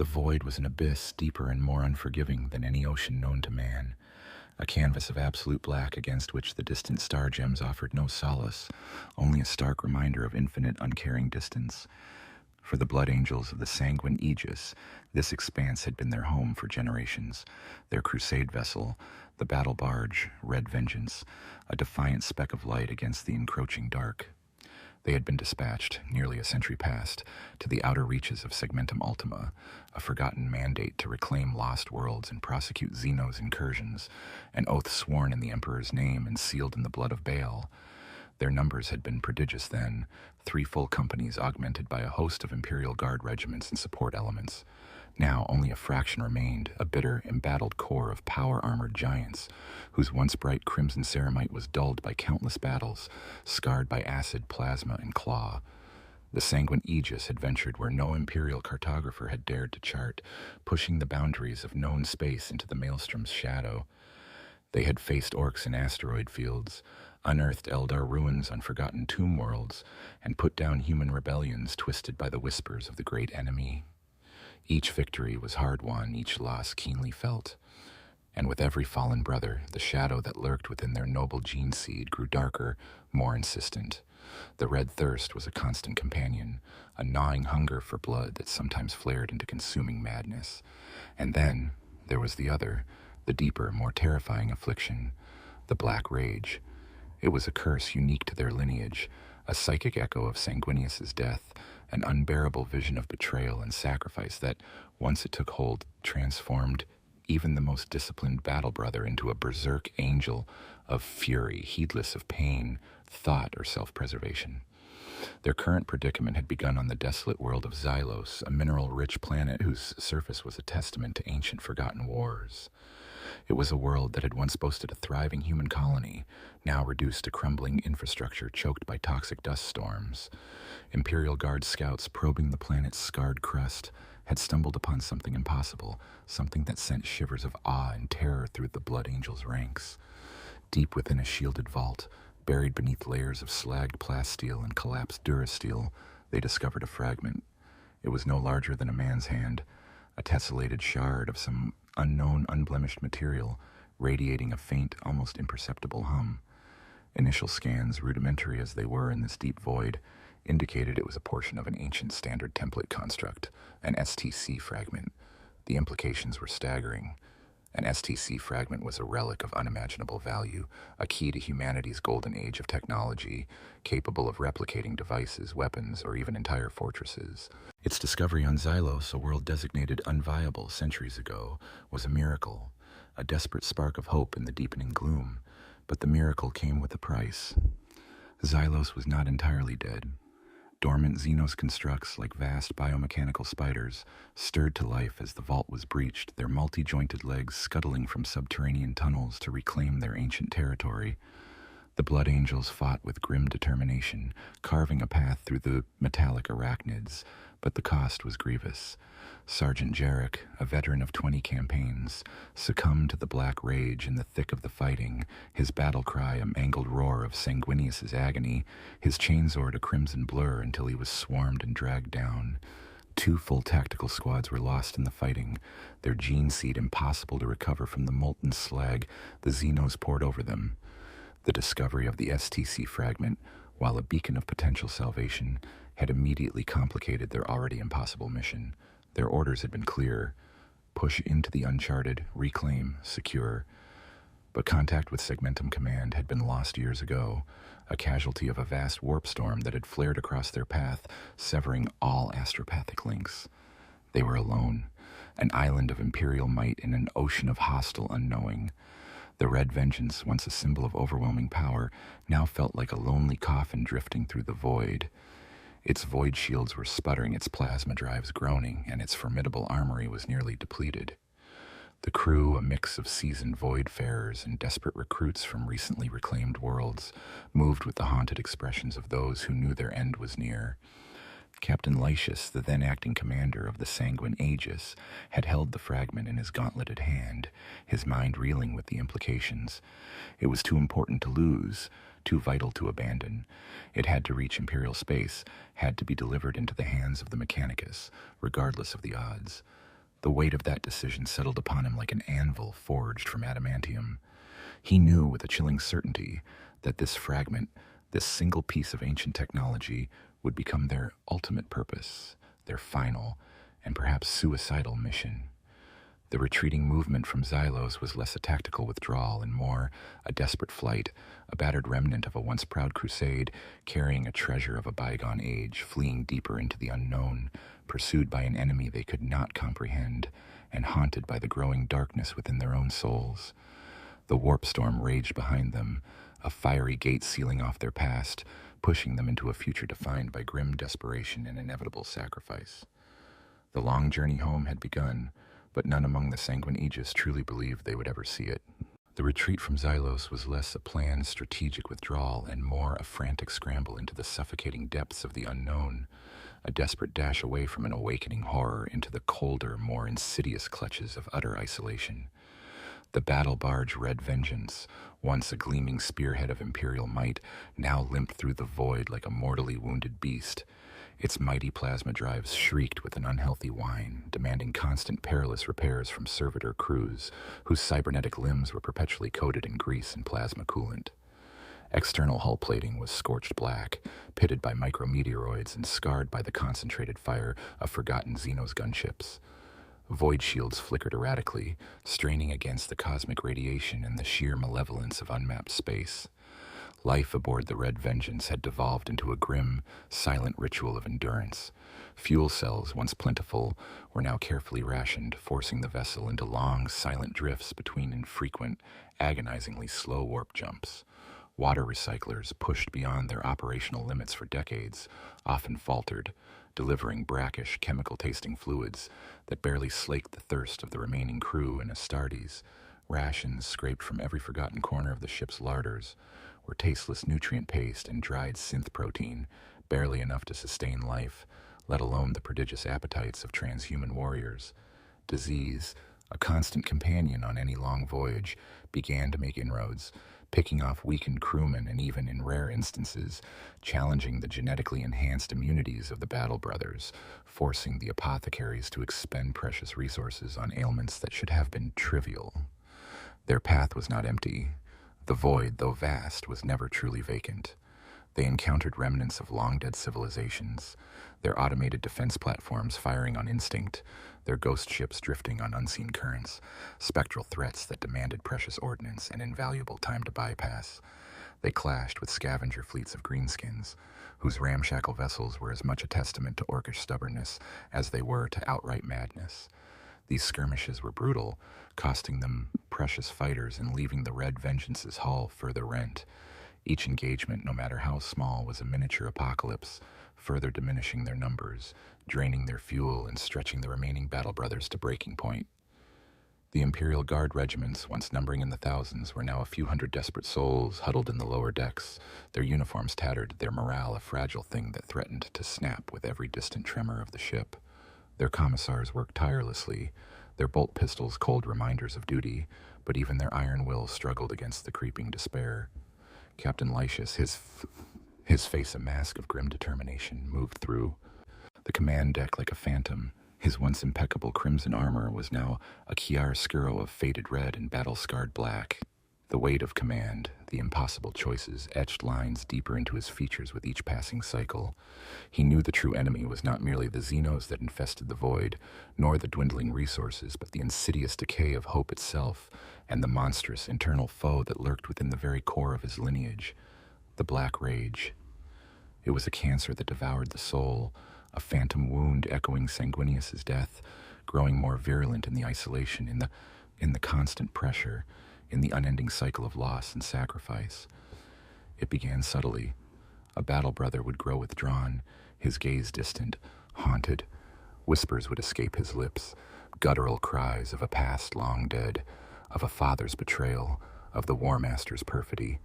The void was an abyss deeper and more unforgiving than any ocean known to man, a canvas of absolute black against which the distant star gems offered no solace, only a stark reminder of infinite uncaring distance. For the blood angels of the Sanguine Aegis, this expanse had been their home for generations, their crusade vessel, the battle barge, Red Vengeance, a defiant speck of light against the encroaching dark. They had been dispatched, nearly a century past, to the outer reaches of Segmentum Ultima, a forgotten mandate to reclaim lost worlds and prosecute Xeno's incursions, an oath sworn in the Emperor's name and sealed in the blood of Baal. Their numbers had been prodigious then, 3 full companies augmented by a host of Imperial Guard regiments and support elements. Now only a fraction remained, a bitter, embattled core of power-armored giants, whose once bright crimson ceramite was dulled by countless battles, scarred by acid, plasma, and claw. The Sanguine Aegis had ventured where no Imperial cartographer had dared to chart, pushing the boundaries of known space into the Maelstrom's shadow. They had faced orcs in asteroid fields, unearthed Eldar ruins on forgotten tomb worlds, and put down human rebellions twisted by the whispers of the great enemy. Each victory was hard won, each loss keenly felt. And with every fallen brother, the shadow that lurked within their noble gene seed grew darker, more insistent. The red thirst was a constant companion, a gnawing hunger for blood that sometimes flared into consuming madness. And then there was the other, the deeper, more terrifying affliction, the Black Rage. It was a curse unique to their lineage, a psychic echo of Sanguinius's death, an unbearable vision of betrayal and sacrifice that, once it took hold, transformed even the most disciplined battle brother into a berserk angel of fury, heedless of pain, thought, or self-preservation. Their current predicament had begun on the desolate world of Xylos, a mineral-rich planet whose surface was a testament to ancient forgotten wars. It was a world that had once boasted a thriving human colony, now reduced to crumbling infrastructure choked by toxic dust storms. Imperial Guard scouts probing the planet's scarred crust had stumbled upon something impossible, something that sent shivers of awe and terror through the Blood Angels' ranks. Deep within a shielded vault, buried beneath layers of slagged plasteel and collapsed durasteel, they discovered a fragment. It was no larger than a man's hand, a tessellated shard of some unknown, unblemished material, radiating a faint, almost imperceptible hum. Initial scans, rudimentary as they were in this deep void, indicated it was a portion of an ancient standard template construct, an STC fragment. The implications were staggering. An STC fragment was a relic of unimaginable value, a key to humanity's golden age of technology, capable of replicating devices, weapons, or even entire fortresses. Its discovery on Xylos, a world designated unviable centuries ago, was a miracle, a desperate spark of hope in the deepening gloom. But the miracle came with a price. Xylos was not entirely dead. Dormant Xenos constructs, like vast biomechanical spiders, stirred to life as the vault was breached, their multi-jointed legs scuttling from subterranean tunnels to reclaim their ancient territory. The Blood Angels fought with grim determination, carving a path through the metallic arachnids, but the cost was grievous. Sergeant Jarek, a veteran of 20 campaigns, succumbed to the Black Rage in the thick of the fighting, his battle cry a mangled roar of Sanguinius's agony, his chainsword a crimson blur until he was swarmed and dragged down. 2 full tactical squads were lost in the fighting, their gene seed impossible to recover from the molten slag the Xenos poured over them. The discovery of the STC fragment, while a beacon of potential salvation, had immediately complicated their already impossible mission. Their orders had been clear: push into the uncharted, reclaim, secure. But contact with Segmentum Command had been lost years ago, a casualty of a vast warp storm that had flared across their path, severing all astropathic links. They were alone, an island of Imperial might in an ocean of hostile unknowing. The Red Vengeance, once a symbol of overwhelming power, now felt like a lonely coffin drifting through the void. Its void shields were sputtering, its plasma drives groaning, and its formidable armory was nearly depleted. The crew, a mix of seasoned voidfarers and desperate recruits from recently reclaimed worlds, moved with the haunted expressions of those who knew their end was near. Captain Lysius, the then acting commander of the Sanguine Aegis, had held the fragment in his gauntleted hand, his mind reeling with the implications. It was too important to lose, too vital to abandon. It had to reach Imperial space, had to be delivered into the hands of the Mechanicus, regardless of the odds. The weight of that decision settled upon him like an anvil forged from adamantium. He knew with a chilling certainty that this fragment, this single piece of ancient technology, would become their ultimate purpose, their final, and perhaps suicidal mission. The retreating movement from Xylos was less a tactical withdrawal and more a desperate flight, a battered remnant of a once proud crusade, carrying a treasure of a bygone age, fleeing deeper into the unknown, pursued by an enemy they could not comprehend, and haunted by the growing darkness within their own souls. The warp storm raged behind them, a fiery gate sealing off their past, pushing them into a future defined by grim desperation and inevitable sacrifice. The long journey home had begun, but none among the Sanguine Aegis truly believed they would ever see it. The retreat from Xylos was less a planned strategic withdrawal and more a frantic scramble into the suffocating depths of the unknown, a desperate dash away from an awakening horror into the colder, more insidious clutches of utter isolation. The battle barge Red Vengeance, once a gleaming spearhead of imperial might, now limped through the void like a mortally wounded beast. Its mighty plasma drives shrieked with an unhealthy whine, demanding constant perilous repairs from servitor crews, whose cybernetic limbs were perpetually coated in grease and plasma coolant. External hull plating was scorched black, pitted by micrometeoroids and scarred by the concentrated fire of forgotten Xenos gunships. Void shields flickered erratically, straining against the cosmic radiation and the sheer malevolence of unmapped space. Life aboard the Red Vengeance had devolved into a grim, silent ritual of endurance. Fuel cells, once plentiful, were now carefully rationed, forcing the vessel into long, silent drifts between infrequent, agonizingly slow warp jumps. Water recyclers, pushed beyond their operational limits for decades, often faltered, delivering brackish, chemical-tasting fluids that barely slaked the thirst of the remaining crew and Astartes. Rations scraped from every forgotten corner of the ship's larders were tasteless nutrient paste and dried synth protein, barely enough to sustain life, let alone the prodigious appetites of transhuman warriors. Disease, a constant companion on any long voyage, began to make inroads, picking off weakened crewmen and even, in rare instances, challenging the genetically enhanced immunities of the Battle Brothers, forcing the apothecaries to expend precious resources on ailments that should have been trivial. Their path was not empty. The void, though vast, was never truly vacant. They encountered remnants of long-dead civilizations, their automated defense platforms firing on instinct, their ghost ships drifting on unseen currents, spectral threats that demanded precious ordnance and invaluable time to bypass. They clashed with scavenger fleets of greenskins, whose ramshackle vessels were as much a testament to orcish stubbornness as they were to outright madness. These skirmishes were brutal, costing them precious fighters and leaving the Red Vengeance's hull further rent. Each engagement, no matter how small, was a miniature apocalypse, further diminishing their numbers, draining their fuel, and stretching the remaining Battle Brothers to breaking point. The Imperial Guard regiments, once numbering in the thousands, were now a few hundred desperate souls huddled in the lower decks, their uniforms tattered, their morale a fragile thing that threatened to snap with every distant tremor of the ship. Their commissars worked tirelessly, their bolt pistols cold reminders of duty, but even their iron will struggled against the creeping despair. Captain Lysius, his face a mask of grim determination, moved through the command deck like a phantom. His once impeccable crimson armor was now a chiaroscuro of faded red and battle-scarred black. The weight of command, the impossible choices, etched lines deeper into his features with each passing cycle. He knew the true enemy was not merely the Xenos that infested the void, nor the dwindling resources, but the insidious decay of hope itself, and the monstrous internal foe that lurked within the very core of his lineage, the Black Rage. It was a cancer that devoured the soul, a phantom wound echoing Sanguinius's death, growing more virulent in the isolation, in the constant pressure, in the unending cycle of loss and sacrifice. It began subtly. A Battle Brother would grow withdrawn, his gaze distant, haunted. Whispers would escape his lips, guttural cries of a past long dead, of a father's betrayal, of the War Master's perfidy.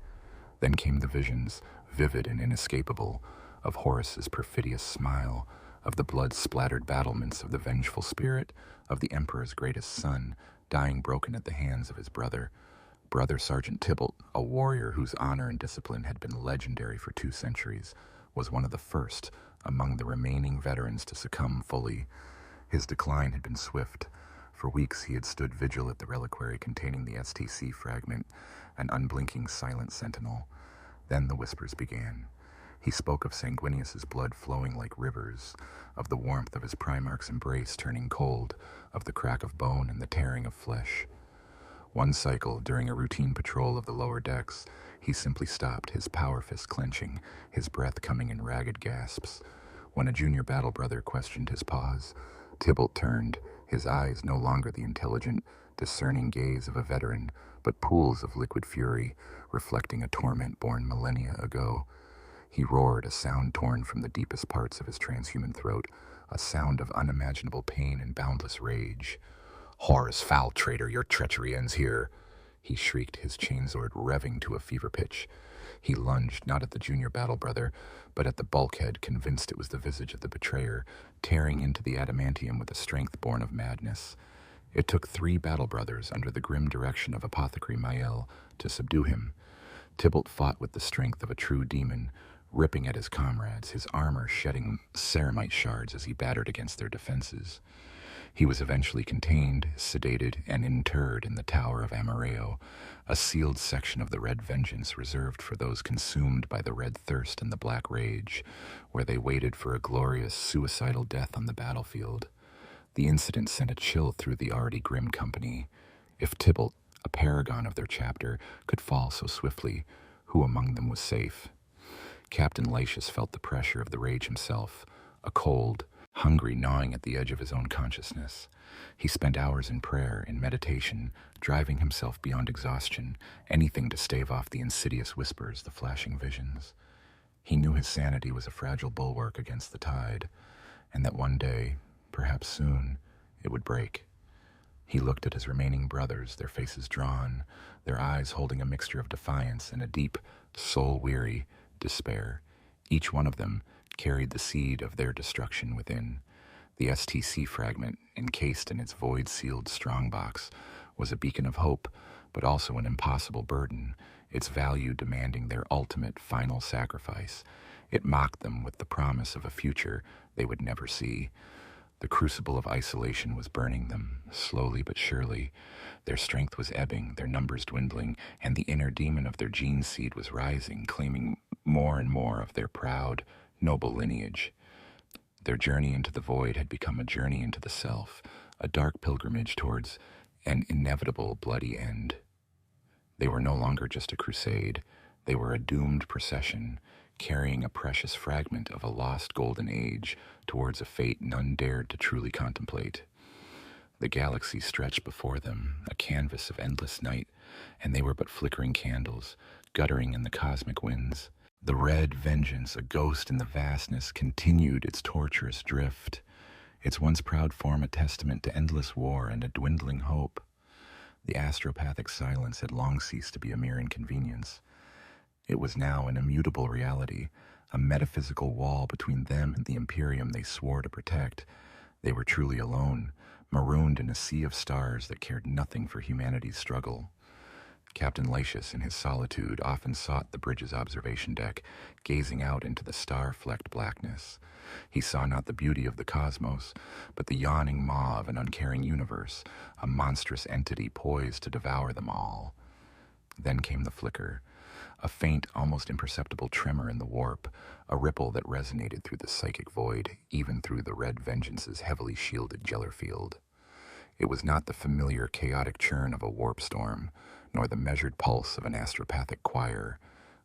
Then came the visions, vivid and inescapable, of Horus's perfidious smile, of the blood-splattered battlements of the vengeful spirit, of the Emperor's greatest son, dying broken at the hands of his brother. Brother Sergeant Tybalt, a warrior whose honor and discipline had been legendary for 2 centuries, was one of the first among the remaining veterans to succumb fully. His decline had been swift, For weeks he had stood vigil at the reliquary containing the STC fragment, an unblinking, silent sentinel. Then the whispers began. He spoke of Sanguinius's blood flowing like rivers, of the warmth of his Primarch's embrace turning cold, of the crack of bone and the tearing of flesh. One cycle, during a routine patrol of the lower decks, he simply stopped, his power fist clenching, his breath coming in ragged gasps. When a junior battle brother questioned his pause, Tybalt turned, his eyes no longer the intelligent, discerning gaze of a veteran, but pools of liquid fury, reflecting a torment born millennia ago. He roared, a sound torn from the deepest parts of his transhuman throat, a sound of unimaginable pain and boundless rage. "Horrors foul, traitor, your treachery ends here," he shrieked, his chainsword revving to a fever pitch. He lunged, not at the junior battle brother, but at the bulkhead, convinced it was the visage of the betrayer, tearing into the adamantium with a strength born of madness. It took 3 battle brothers, under the grim direction of Apothecary Mael, to subdue him. Tybalt fought with the strength of a true demon, ripping at his comrades, his armor shedding ceramite shards as he battered against their defenses. He was eventually contained, sedated, and interred in the Tower of Amareo, a sealed section of the Red Vengeance reserved for those consumed by the Red Thirst and the Black Rage, where they waited for a glorious, suicidal death on the battlefield. The incident sent a chill through the already grim company. If Tybalt, a paragon of their chapter, could fall so swiftly, who among them was safe? Captain Laetius felt the pressure of the rage himself, a cold, hungry gnawing at the edge of his own consciousness. He spent hours in prayer, in meditation, driving himself beyond exhaustion, anything to stave off the insidious whispers, the flashing visions. He knew his sanity was a fragile bulwark against the tide, and that one day, perhaps soon, it would break. He looked at his remaining brothers, their faces drawn, their eyes holding a mixture of defiance and a deep, soul-weary despair. Each one of them carried the seed of their destruction within. The STC fragment, encased in its void-sealed strongbox, was a beacon of hope, but also an impossible burden, its value demanding their ultimate, final sacrifice. It mocked them with the promise of a future they would never see. The crucible of isolation was burning them, slowly but surely. Their strength was ebbing, their numbers dwindling, and the inner demon of their gene seed was rising, claiming more and more of their proud, noble lineage. Their journey into the void had become a journey into the self, a dark pilgrimage towards an inevitable bloody end. They were no longer just a crusade. They were a doomed procession, carrying a precious fragment of a lost golden age towards a fate none dared to truly contemplate. The galaxy stretched before them, a canvas of endless night, and they were but flickering candles, guttering in the cosmic winds. The Red Vengeance, a ghost in the vastness, continued its torturous drift, its once proud form a testament to endless war and a dwindling hope. The astropathic silence had long ceased to be a mere inconvenience. It was now an immutable reality, a metaphysical wall between them and the Imperium they swore to protect. They were truly alone, marooned in a sea of stars that cared nothing for humanity's struggle. Captain Laetius, in his solitude, often sought the bridge's observation deck, gazing out into the star-flecked blackness. He saw not the beauty of the cosmos, but the yawning maw of an uncaring universe, a monstrous entity poised to devour them all. Then came the flicker, a faint, almost imperceptible tremor in the warp, a ripple that resonated through the psychic void, even through the Red Vengeance's heavily shielded Jeller field. It was not the familiar chaotic churn of a warp storm, nor the measured pulse of an astropathic choir.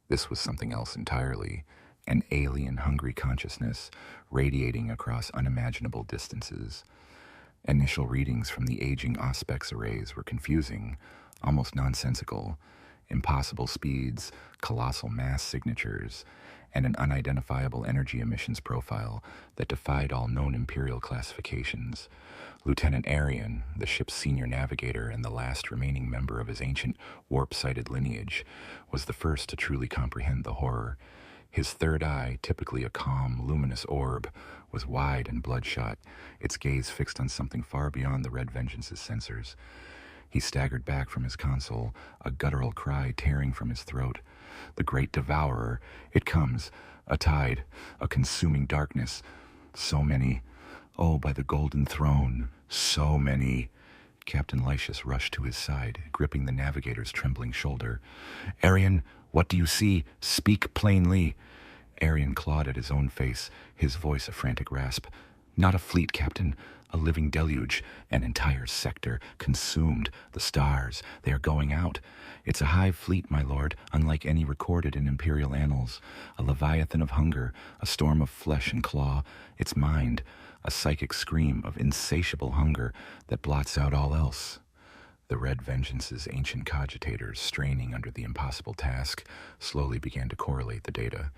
This was something else entirely, an alien, hungry consciousness radiating across unimaginable distances. Initial readings from the aging Auspex arrays were confusing, almost nonsensical. Impossible speeds, colossal mass signatures, and an unidentifiable energy emissions profile that defied all known Imperial classifications. Lieutenant Arian, the ship's senior navigator and the last remaining member of his ancient warp-sighted lineage, was the first to truly comprehend the horror. His third eye, typically a calm, luminous orb, was wide and bloodshot, its gaze fixed on something far beyond the Red Vengeance's sensors. He staggered back from his console, a guttural cry tearing from his throat. The Great Devourer, it comes, a tide, a consuming darkness. So many, oh, by the golden throne, so many. Captain Lysias rushed to his side, gripping the navigator's trembling shoulder. "Arian, what do you see? Speak plainly." Arian clawed at his own face, his voice a frantic rasp. "Not a fleet, Captain. A living deluge. An entire sector. Consumed. The stars. They are going out. It's a hive fleet, my lord, unlike any recorded in Imperial annals. A leviathan of hunger. A storm of flesh and claw. Its mind. A psychic scream of insatiable hunger that blots out all else." The Red Vengeance's ancient cogitators, straining under the impossible task, slowly began to correlate the data.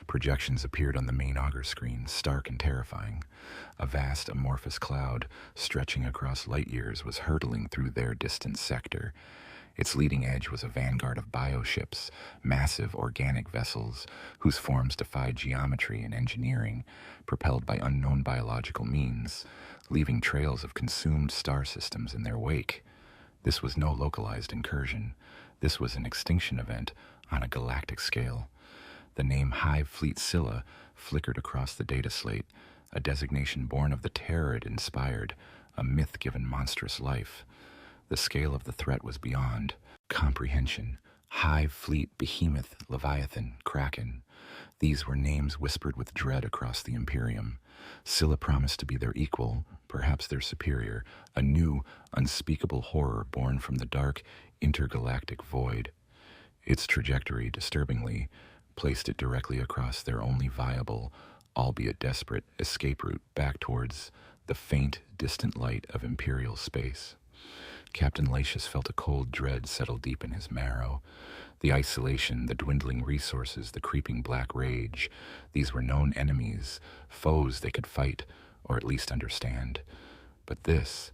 Projections appeared on the main auger screen, stark and terrifying. A vast amorphous cloud, stretching across light years, was hurtling through their distant sector. Its leading edge was a vanguard of bioships, massive organic vessels, whose forms defied geometry and engineering, propelled by unknown biological means, leaving trails of consumed star systems in their wake. This was no localized incursion. This was an extinction event on a galactic scale. The name Hive Fleet Scylla flickered across the data slate, a designation born of the terror it inspired, a myth given monstrous life. The scale of the threat was beyond comprehension. Hive Fleet, Behemoth, Leviathan, Kraken. These were names whispered with dread across the Imperium. Scylla promised to be their equal, perhaps their superior, a new, unspeakable horror born from the dark, intergalactic void. Its trajectory, disturbingly, placed it directly across their only viable, albeit desperate, escape route back towards the faint, distant light of Imperial space. Captain Lysias felt a cold dread settle deep in his marrow. The isolation, the dwindling resources, the creeping black rage, these were known enemies, foes they could fight, or at least understand. But this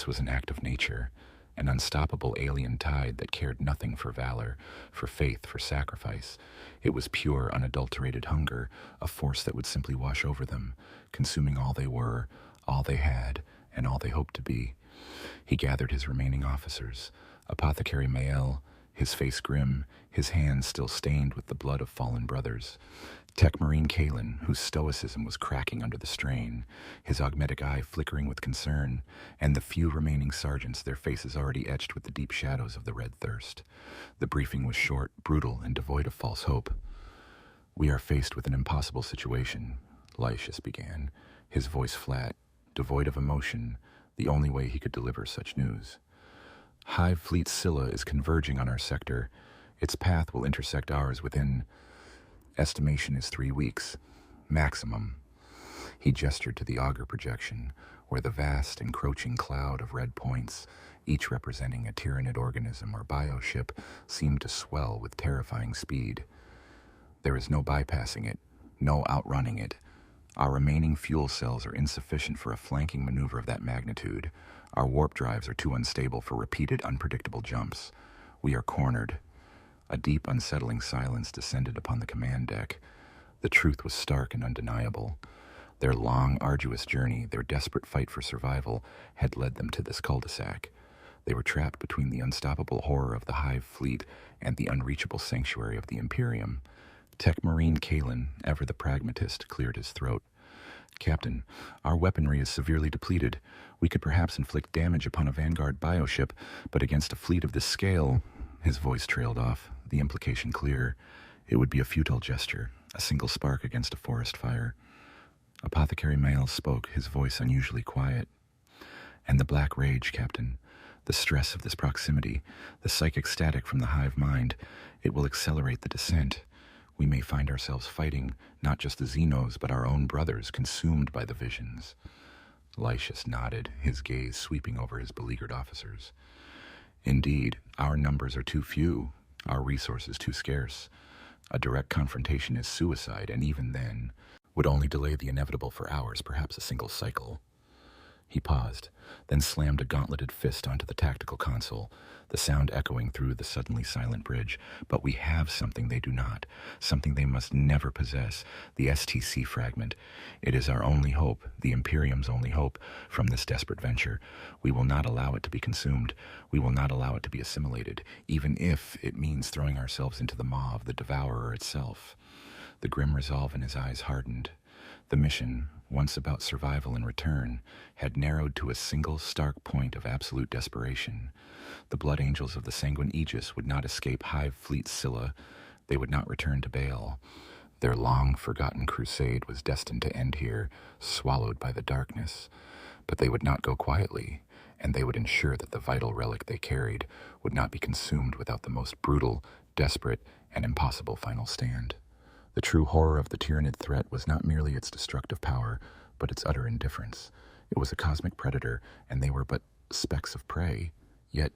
was an act of nature, an unstoppable alien tide that cared nothing for valor, for faith, for sacrifice. It was pure, unadulterated hunger, a force that would simply wash over them, consuming all they were, all they had, and all they hoped to be. He gathered his remaining officers, Apothecary Mael, his face grim, his hands still stained with the blood of fallen brothers. Tech Marine Kalen, whose stoicism was cracking under the strain, his augmetic eye flickering with concern, and the few remaining sergeants, their faces already etched with the deep shadows of the red thirst. The briefing was short, brutal, and devoid of false hope. "We are faced with an impossible situation," Lysias began, his voice flat, devoid of emotion, the only way he could deliver such news. "Hive Fleet Scylla is converging on our sector. Its path will intersect ours within, estimation is 3 weeks. Maximum." He gestured to the auger projection, where the vast, encroaching cloud of red points, each representing a Tyranid organism or bioship, seemed to swell with terrifying speed. "There is no bypassing it, no outrunning it. Our remaining fuel cells are insufficient for a flanking maneuver of that magnitude. Our warp drives are too unstable for repeated, unpredictable jumps. We are cornered." A deep, unsettling silence descended upon the command deck. The truth was stark and undeniable. Their long, arduous journey, their desperate fight for survival, had led them to this cul-de-sac. They were trapped between the unstoppable horror of the Hive Fleet and the unreachable sanctuary of the Imperium. Tech Marine Kalen, ever the pragmatist, cleared his throat. "Captain, our weaponry is severely depleted. We could perhaps inflict damage upon a vanguard bioship, but against a fleet of this scale—" His voice trailed off, the implication clear. It would be a futile gesture, a single spark against a forest fire. Apothecary Mael spoke, his voice unusually quiet. "And the black rage, Captain, the stress of this proximity, the psychic static from the hive mind, it will accelerate the descent. We may find ourselves fighting not just the Xenos, but our own brothers, consumed by the visions." Lysias nodded, his gaze sweeping over his beleaguered officers. "Indeed, our numbers are too few, our resources too scarce. A direct confrontation is suicide, and even then, would only delay the inevitable for hours, perhaps a single cycle." He paused, then slammed a gauntleted fist onto the tactical console, the sound echoing through the suddenly silent bridge. "But we have something they do not, something they must never possess, the STC fragment. It is our only hope, the Imperium's only hope, from this desperate venture. We will not allow it to be consumed. We will not allow it to be assimilated, even if it means throwing ourselves into the maw of the Devourer itself." The grim resolve in his eyes hardened. The mission, once about survival and return, had narrowed to a single stark point of absolute desperation. The Blood Angels of the Sanguine Aegis would not escape Hive Fleet Scylla. They would not return to Baal. Their long-forgotten crusade was destined to end here, swallowed by the darkness. But they would not go quietly, and they would ensure that the vital relic they carried would not be consumed without the most brutal, desperate, and impossible final stand. The true horror of the Tyranid threat was not merely its destructive power, but its utter indifference. It was a cosmic predator, and they were but specks of prey, yet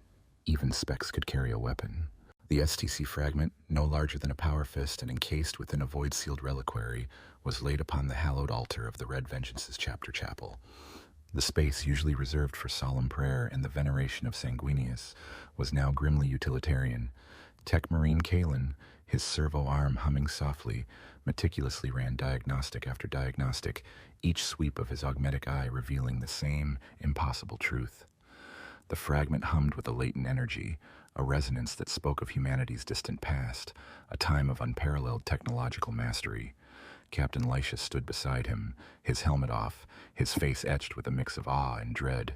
even specks could carry a weapon. The STC fragment, no larger than a power fist and encased within a void-sealed reliquary, was laid upon the hallowed altar of the Red Vengeance's chapter chapel. The space usually reserved for solemn prayer and the veneration of Sanguinius was now grimly utilitarian. Tech Marine Kalen, his servo arm humming softly, meticulously ran diagnostic after diagnostic, each sweep of his augmetic eye revealing the same impossible truth. The fragment hummed with a latent energy, a resonance that spoke of humanity's distant past, a time of unparalleled technological mastery. Captain Lysias stood beside him, his helmet off, his face etched with a mix of awe and dread.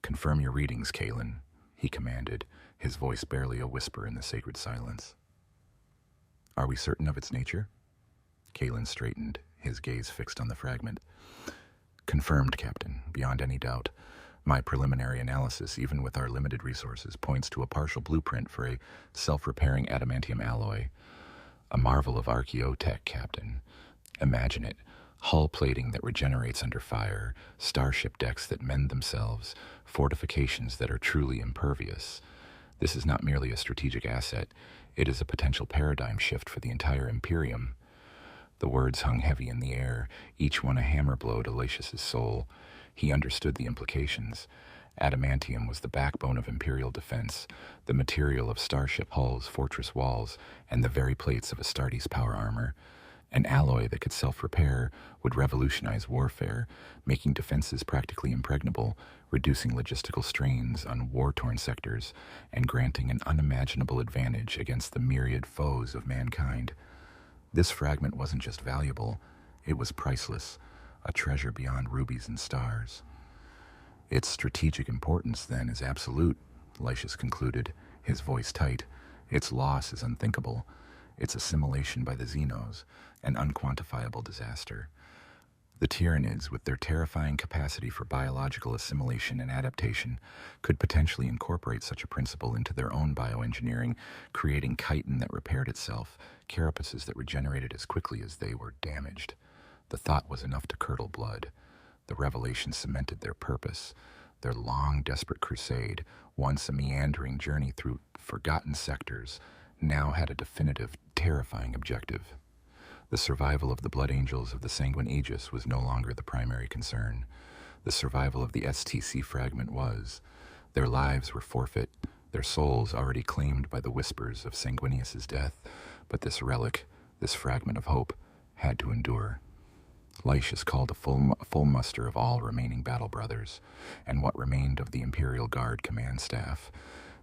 "Confirm your readings, Kalen," he commanded, his voice barely a whisper in the sacred silence. "Are we certain of its nature?" Kalen straightened, his gaze fixed on the fragment. "Confirmed, Captain, beyond any doubt. My preliminary analysis, even with our limited resources, points to a partial blueprint for a self-repairing adamantium alloy. A marvel of archaeotech, Captain. Imagine it. Hull plating that regenerates under fire, starship decks that mend themselves, fortifications that are truly impervious. This is not merely a strategic asset, it is a potential paradigm shift for the entire Imperium." The words hung heavy in the air, each one a hammer blow to Lysias's soul. He understood the implications. Adamantium was the backbone of Imperial defense, the material of starship hulls, fortress walls, and the very plates of Astartes power armor. An alloy that could self-repair would revolutionize warfare, making defenses practically impregnable, reducing logistical strains on war-torn sectors, and granting an unimaginable advantage against the myriad foes of mankind. This fragment wasn't just valuable, it was priceless, a treasure beyond rubies and stars. "Its strategic importance, then, is absolute," Lysias concluded, his voice tight. "Its loss is unthinkable. Its assimilation by the Xenos, an unquantifiable disaster. The Tyranids, with their terrifying capacity for biological assimilation and adaptation, could potentially incorporate such a principle into their own bioengineering, creating chitin that repaired itself, carapaces that regenerated as quickly as they were damaged. The thought was enough to curdle blood. The revelation cemented their purpose. Their long, desperate crusade, once a meandering journey through forgotten sectors, now had a definitive, terrifying objective. The survival of the Blood Angels of the Sanguine Aegis was no longer the primary concern. The survival of the STC fragment was. Their lives were forfeit, their souls already claimed by the whispers of Sanguinius's death, but this relic, this fragment of hope, had to endure. Lysias called a full muster of all remaining battle brothers, and what remained of the Imperial Guard command staff.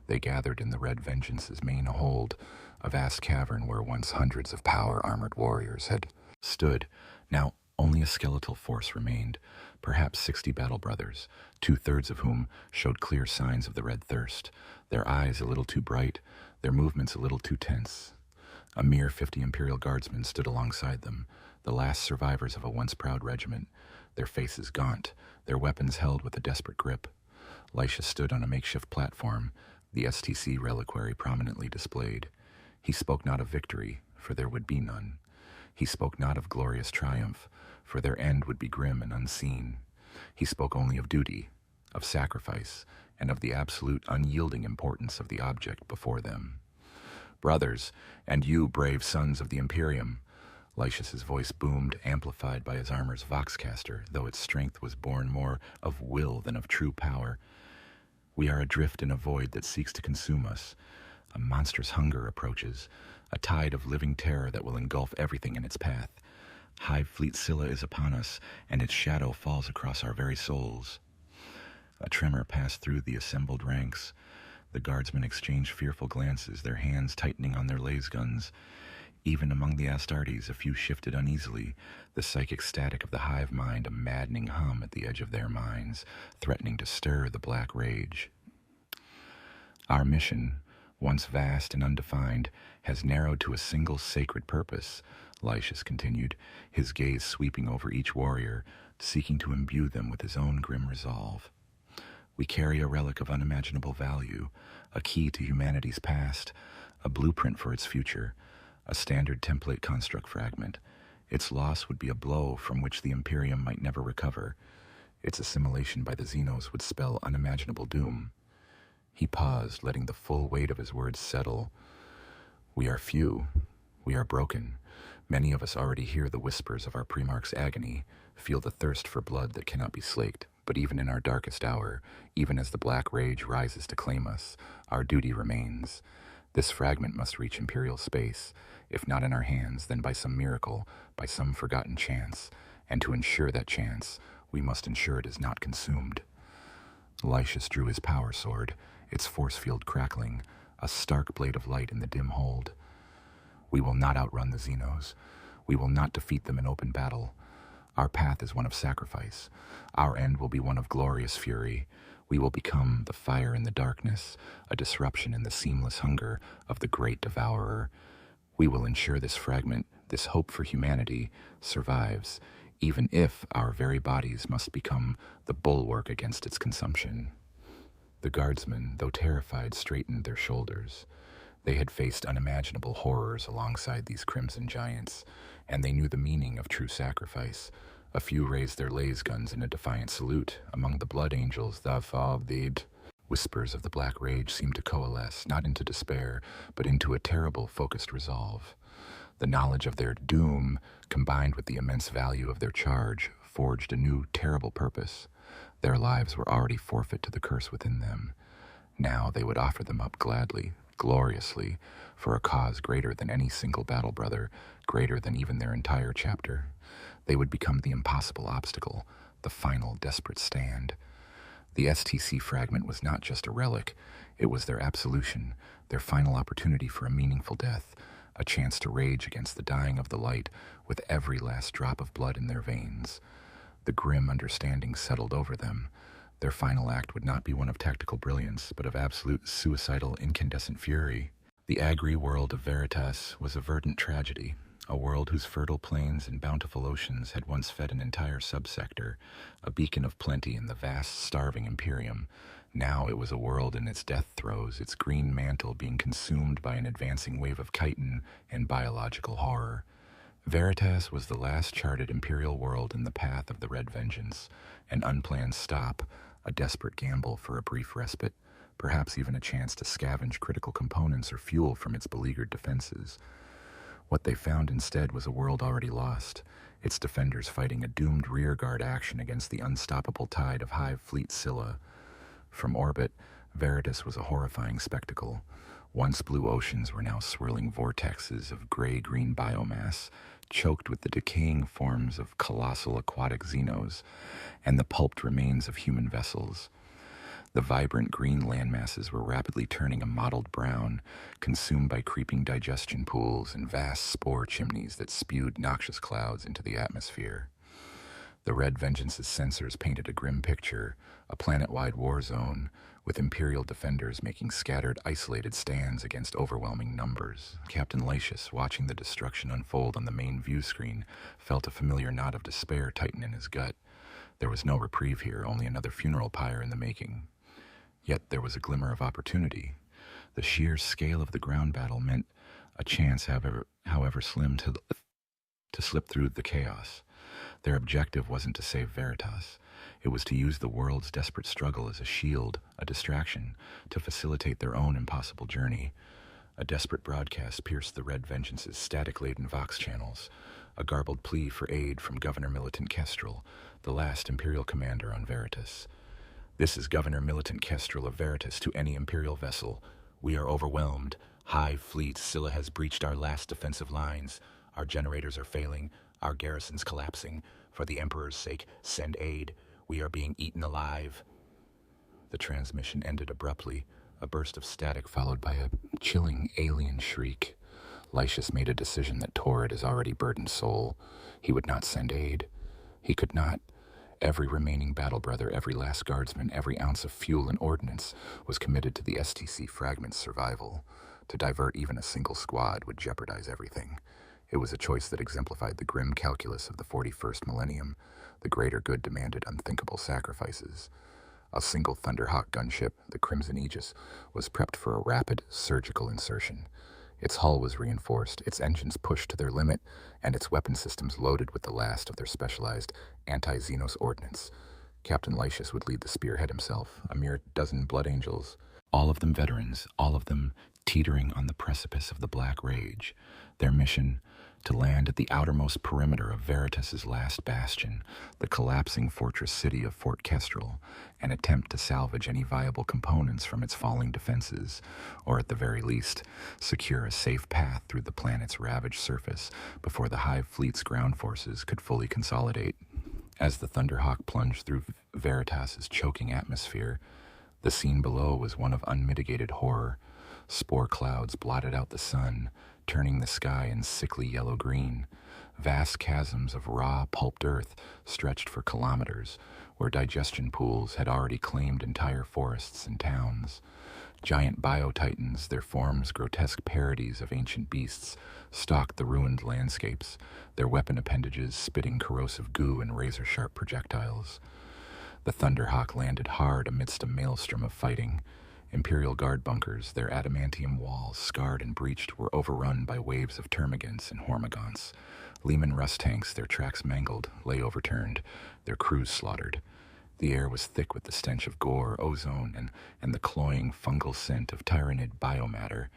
They gathered in the Red Vengeance's main hold, a vast cavern where once hundreds of power-armored warriors had stood. Now only a skeletal force remained, perhaps 60 battle brothers, 2/3 of whom showed clear signs of the red thirst, their eyes a little too bright, their movements a little too tense. A mere 50 Imperial Guardsmen stood alongside them, the last survivors of a once proud regiment, their faces gaunt, their weapons held with a desperate grip. Lysias stood on a makeshift platform, the STC reliquary prominently displayed. He spoke not of victory, for there would be none. He spoke not of glorious triumph, for their end would be grim and unseen. He spoke only of duty, of sacrifice, and of the absolute unyielding importance of the object before them. "Brothers, and you, brave sons of the Imperium," Lysias's voice boomed, amplified by his armor's voxcaster, though its strength was born more of will than of true power. "We are adrift in a void that seeks to consume us. A monstrous hunger approaches, a tide of living terror that will engulf everything in its path. Hive Fleet Scylla is upon us, and its shadow falls across our very souls." A tremor passed through the assembled ranks. The guardsmen exchanged fearful glances, their hands tightening on their laser guns. Even among the Astartes, a few shifted uneasily, the psychic static of the hive mind a maddening hum at the edge of their minds, threatening to stir the black rage. Our mission, once vast and undefined, has narrowed to a single sacred purpose, Lysias continued, his gaze sweeping over each warrior, seeking to imbue them with his own grim resolve. We carry a relic of unimaginable value, a key to humanity's past, a blueprint for its future, a standard template construct fragment. Its loss would be a blow from which the Imperium might never recover. Its assimilation by the Xenos would spell unimaginable doom. He paused, letting the full weight of his words settle. We are few. We are broken. Many of us already hear the whispers of our Primarch's agony, feel the thirst for blood that cannot be slaked. But even in our darkest hour, even as the black rage rises to claim us, our duty remains. This fragment must reach Imperial space, if not in our hands, then by some miracle, by some forgotten chance. And to ensure that chance, we must ensure it is not consumed. Lysias drew his power sword, its force field crackling, a stark blade of light in the dim hold. We will not outrun the Xenos. We will not defeat them in open battle. Our path is one of sacrifice. Our end will be one of glorious fury. We will become the fire in the darkness, a disruption in the seamless hunger of the Great Devourer. We will ensure this fragment, this hope for humanity, survives, even if our very bodies must become the bulwark against its consumption. The guardsmen, though terrified, straightened their shoulders. They had faced unimaginable horrors alongside these crimson giants, and they knew the meaning of true sacrifice. A few raised their laser guns in a defiant salute. Among the blood angels, the Favid whispers of the black rage seemed to coalesce, not into despair, but into a terrible, focused resolve. The knowledge of their doom, combined with the immense value of their charge, forged a new, terrible purpose. Their lives were already forfeit to the curse within them. Now they would offer them up gladly, gloriously, for a cause greater than any single battle brother, greater than even their entire chapter. They would become the impossible obstacle, the final desperate stand. The STC fragment was not just a relic, it was their absolution, their final opportunity for a meaningful death, a chance to rage against the dying of the light with every last drop of blood in their veins. The grim understanding settled over them. Their final act would not be one of tactical brilliance, but of absolute suicidal incandescent fury. The agri world of Veritas was a verdant tragedy, a world whose fertile plains and bountiful oceans had once fed an entire subsector, a beacon of plenty in the vast, starving Imperium. Now it was a world in its death throes, its green mantle being consumed by an advancing wave of chitin and biological horror. Veritas was the last charted Imperial world in the path of the Red Vengeance, an unplanned stop, a desperate gamble for a brief respite, perhaps even a chance to scavenge critical components or fuel from its beleaguered defenses. What they found instead was a world already lost, its defenders fighting a doomed rearguard action against the unstoppable tide of Hive Fleet Scylla. From orbit, Veritas was a horrifying spectacle. Once blue oceans were now swirling vortexes of gray-green biomass, choked with the decaying forms of colossal aquatic xenos and the pulped remains of human vessels. The vibrant green landmasses were rapidly turning a mottled brown, consumed by creeping digestion pools and vast spore chimneys that spewed noxious clouds into the atmosphere. The Red Vengeance's sensors painted a grim picture, a planet-wide war zone, with Imperial defenders making scattered, isolated stands against overwhelming numbers. Captain Lysias, watching the destruction unfold on the main view screen, felt a familiar knot of despair tighten in his gut. There was no reprieve here, only another funeral pyre in the making. Yet there was a glimmer of opportunity. The sheer scale of the ground battle meant a chance, however slim, to slip through the chaos. Their objective wasn't to save Veritas. It was to use the world's desperate struggle as a shield, a distraction, to facilitate their own impossible journey. A desperate broadcast pierced the Red Vengeance's static-laden Vox channels, a garbled plea for aid from Governor Militant Kestrel, the last Imperial commander on Veritas. This is Governor Militant Kestrel of Veritas to any Imperial vessel. We are overwhelmed. Hive Fleet Scylla has breached our last defensive lines. Our generators are failing. Our garrison's collapsing. For the Emperor's sake, send aid. We are being eaten alive. The transmission ended abruptly, a burst of static followed by a chilling alien shriek. Lysias made a decision that tore at his already burdened soul. He would not send aid. He could not. Every remaining battle brother, every last guardsman, every ounce of fuel and ordnance was committed to the STC fragment's survival. To divert even a single squad would jeopardize everything. It was a choice that exemplified the grim calculus of the 41st millennium. The greater good demanded unthinkable sacrifices. A single Thunderhawk gunship, the Crimson Aegis, was prepped for a rapid, surgical insertion. Its hull was reinforced, its engines pushed to their limit, and its weapon systems loaded with the last of their specialized anti-Xenos ordnance. Captain Lysias would lead the spearhead himself, a mere dozen Blood Angels, all of them veterans, all of them teetering on the precipice of the Black Rage. Their mission, to land at the outermost perimeter of Veritas's last bastion, the collapsing fortress city of Fort Kestrel, and attempt to salvage any viable components from its falling defenses, or at the very least, secure a safe path through the planet's ravaged surface before the Hive Fleet's ground forces could fully consolidate. As the Thunderhawk plunged through Veritas's choking atmosphere, the scene below was one of unmitigated horror. Spore clouds blotted out the sun, turning the sky in sickly yellow-green. Vast chasms of raw, pulped earth stretched for kilometers, where digestion pools had already claimed entire forests and towns. Giant biotitans, their forms grotesque parodies of ancient beasts, stalked the ruined landscapes, their weapon appendages spitting corrosive goo and razor-sharp projectiles. The Thunderhawk landed hard amidst a maelstrom of fighting. Imperial guard bunkers, their adamantium walls scarred and breached, were overrun by waves of termagants and hormagaunts. Lehman rust tanks, their tracks mangled, lay overturned, their crews slaughtered. The air was thick with the stench of gore, ozone, and the cloying fungal scent of Tyranid biomatter.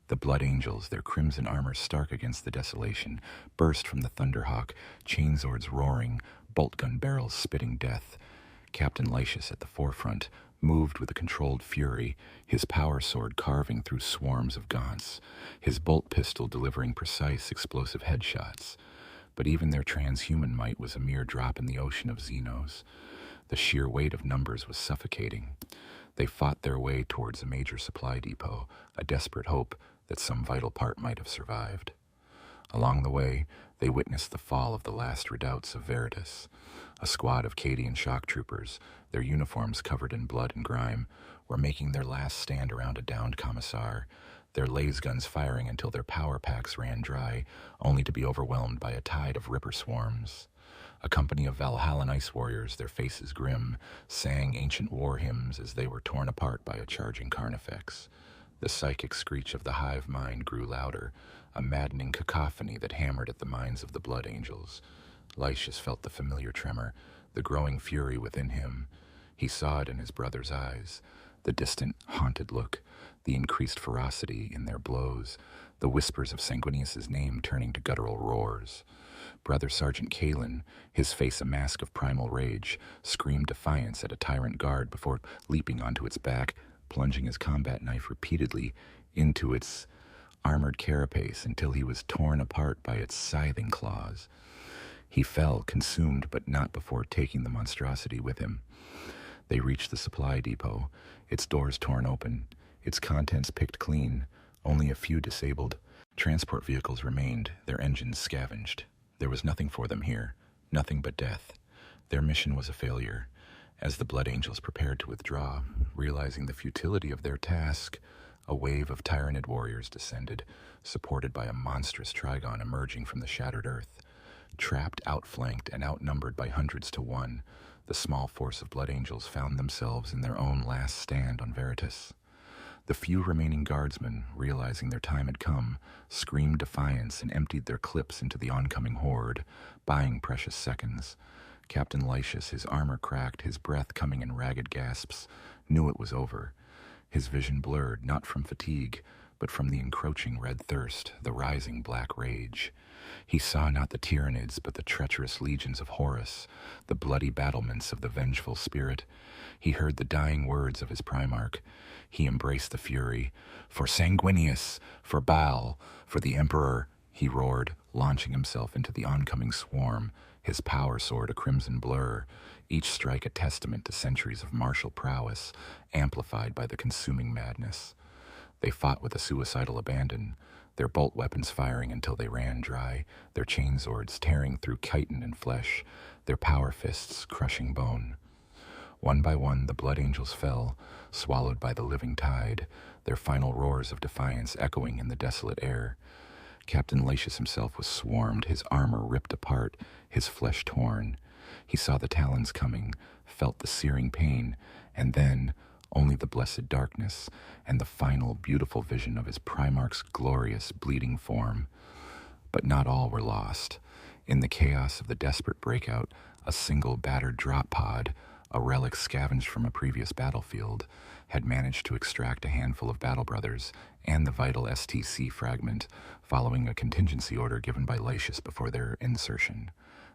The Blood Angels, their crimson armor stark against the desolation, burst from the Thunderhawk, chainswords roaring, bolt gun barrels spitting death. Captain Lysias at the forefront moved with a controlled fury, his power sword carving through swarms of gaunts, his bolt pistol delivering precise, explosive headshots. But even their transhuman might was a mere drop in the ocean of Xenos. The sheer weight of numbers was suffocating. They fought their way towards a major supply depot, a desperate hope that some vital part might have survived. Along the way, they witnessed the fall of the last redoubts of Veritas. A squad of Cadian shock troopers, their uniforms covered in blood and grime, were making their last stand around a downed commissar, their laser guns firing until their power packs ran dry, only to be overwhelmed by a tide of Ripper swarms. A company of Valhallan ice warriors, their faces grim, sang ancient war hymns as they were torn apart by a charging Carnifex. The psychic screech of the hive mind grew louder, a maddening cacophony that hammered at the minds of the Blood Angels. Lysias felt the familiar tremor, the growing fury within him. He saw it in his brother's eyes, the distant, haunted look, the increased ferocity in their blows, the whispers of Sanguinius's name turning to guttural roars. Brother Sergeant Kalen, his face a mask of primal rage, screamed defiance at a tyrant guard before leaping onto its back, plunging his combat knife repeatedly into its armored carapace until he was torn apart by its scything claws. He fell, consumed, but not before taking the monstrosity with him. They reached the supply depot, its doors torn open, its contents picked clean, only a few disabled. Transport vehicles remained, their engines scavenged. There was nothing for them here, nothing but death. Their mission was a failure. As the Blood Angels prepared to withdraw, realizing the futility of their task, a wave of Tyranid warriors descended, supported by a monstrous Trigon emerging from the shattered earth. Trapped, outflanked, and outnumbered by hundreds to one, the small force of Blood Angels found themselves in their own last stand on Veritas. The few remaining guardsmen, realizing their time had come, screamed defiance and emptied their clips into the oncoming horde, buying precious seconds. Captain Lysias, his armor cracked, his breath coming in ragged gasps, knew it was over. His vision blurred, not from fatigue, but from the encroaching red thirst, the rising black rage. He saw not the Tyranids, but the treacherous legions of Horus, the bloody battlements of the vengeful spirit. He heard the dying words of his Primarch. He embraced the fury. "For Sanguinius, for Baal, for the Emperor," he roared, launching himself into the oncoming swarm, his power sword a crimson blur, each strike a testament to centuries of martial prowess, amplified by the consuming madness. They fought with a suicidal abandon, their bolt weapons firing until they ran dry, their chainswords tearing through chitin and flesh, their power fists crushing bone. One by one, the Blood Angels fell, swallowed by the living tide, their final roars of defiance echoing in the desolate air. Captain Lacius himself was swarmed, his armor ripped apart, his flesh torn. He saw the talons coming, felt the searing pain, and then only the blessed darkness and the final beautiful vision of his Primarch's glorious bleeding form. But not all were lost. In the chaos of the desperate breakout, a single battered drop pod, a relic scavenged from a previous battlefield, had managed to extract a handful of Battle Brothers and the vital STC fragment, following a contingency order given by Lacius before their insertion.